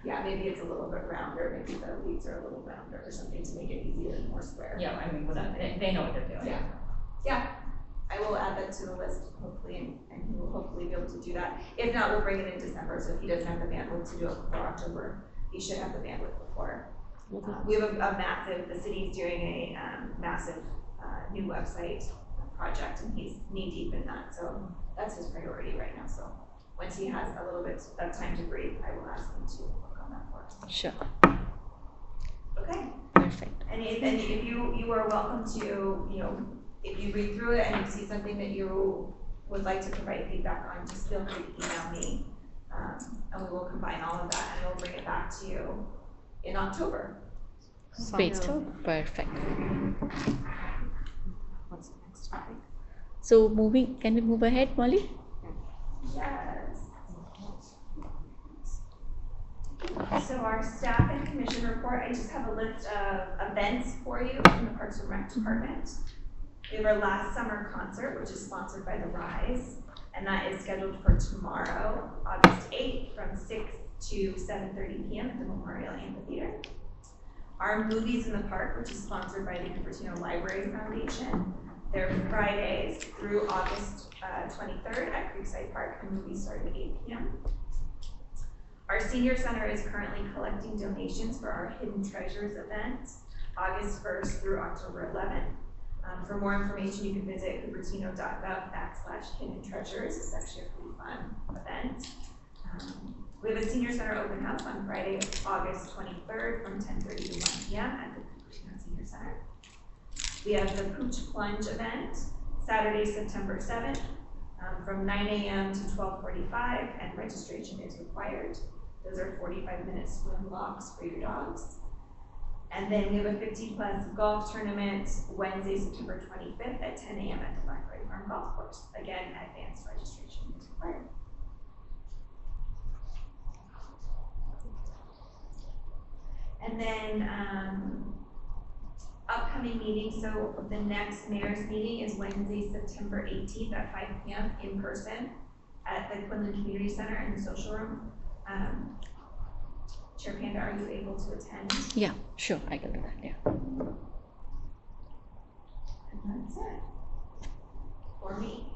Yeah, maybe it's a little bit rounder, maybe the leaves are a little rounder or something to make it easier and more square. Yeah, I mean, without, they know what they're doing. Yeah. Yeah, I will add that to the list hopefully, and he will hopefully be able to do that. If not, we'll bring it in December, so if he doesn't have the bandwidth to do it before October, he should have the bandwidth before. We have the city's doing a massive new website project, and he's knee deep in that, so that's his priority right now, so once he has a little bit of time to breathe, I will ask him to work on that for us. Sure. Okay, Perfect. and if you are welcome to, if you read through it and you see something that you would like to provide feedback on, just feel free to email me, and we will combine all of that, and we'll bring it back to you in October. Great. Sounds Perfect. What's the next topic? So can we move ahead, Molly? Yes. So our staff and commission report, I just have a list of events for you from the Parks and Rec Department. We have our last summer concert, which is sponsored by the Rise, and that is scheduled for tomorrow, August 8th, from 6 to 7:30 p.m. at the Memorial Amphitheater. Our Movies in the Park, which is sponsored by the Cupertino Library Foundation. They're Fridays through August 23rd at Creekside Park, and movies start at 8 p.m. Our Senior Center is currently collecting donations for our Hidden Treasures event, August 1st through October 11th. For more information, you can visit cupertino.gov/hidden treasures. It's actually a pretty fun event. We have a Senior Center open house on Friday, August 23rd from 10:30 to 1 p.m. at the Cupertino Senior Center. We have the Pooch Plunge event, Saturday, September 7th, from 9 a.m. to 12:45, and registration is required. Those are 45-minute swim walks for your dogs. And then we have a 50-plus golf tournament Wednesday, September 25th at 10 a.m. at the Blackberry Farm Golf Course. Again, advanced registration is required. And then upcoming meetings, so the next mayor's meeting is Wednesday, September 18th at 5 p.m. in person at the Quinlan Community Center in the social room. Chair Panda, are you able to attend? Yeah, sure. I can do that. Yeah. That's it. For me.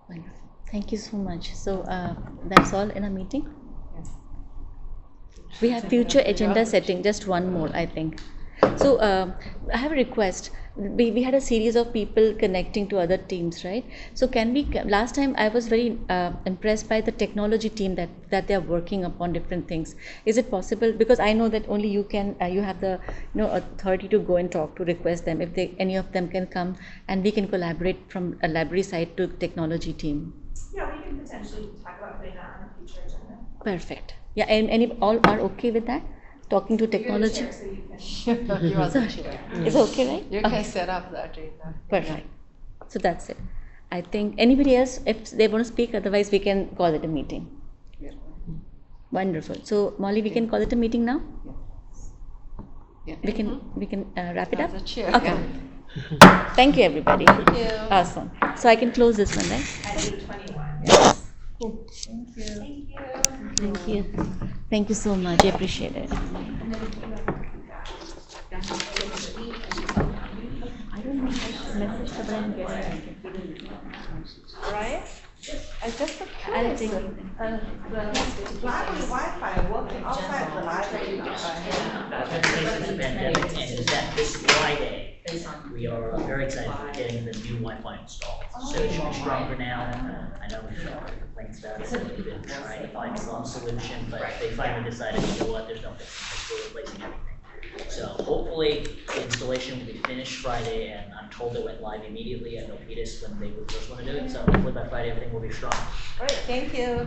Wonderful. Thank you so much. So that's all in our meeting. We have future agenda setting, just one more, I think. So I have a request. We had a series of people connecting to other teams, right? So can we, last time I was very impressed by the technology team that they are working upon different things. Is it possible? Because I know that only you can, you have the authority to go and talk to request them if any of them can come and we can collaborate from a library side to technology team. Yeah, we can potentially talk about putting that on a future agenda. Perfect. Yeah, and any all are okay with that? Talking to You're the technology? chair, so you can. You are the chair. It's okay, right? You Okay. can set up the agenda. Perfect. So that's it. I think anybody else, if they want to speak, otherwise we can call it a meeting. Wonderful. So Molly, we can call it a meeting now? Yeah. We can wrap it up? As a chair. Okay. Thank you, everybody. Thank you. Awesome. So I can close this one, right? At 8:21. Yes. Thank you. Thank you. Thank you so much. I appreciate it. I don't know if I message her, but I'm getting it. Right? I just I'll take it. the library Wi-Fi working outside the library. The pandemic ends that this Friday. We are very excited for getting the new Wi-Fi installed. So it should be stronger now. I know we've heard complaints about it. We've been trying to find some solution, but they finally decided, you know what, there's no fixing this. We're replacing everything. So hopefully the installation will be finished Friday, and I'm told it went live immediately at Milpitas when they were the first one to do it. So hopefully by Friday everything will be strong. Great, thank you.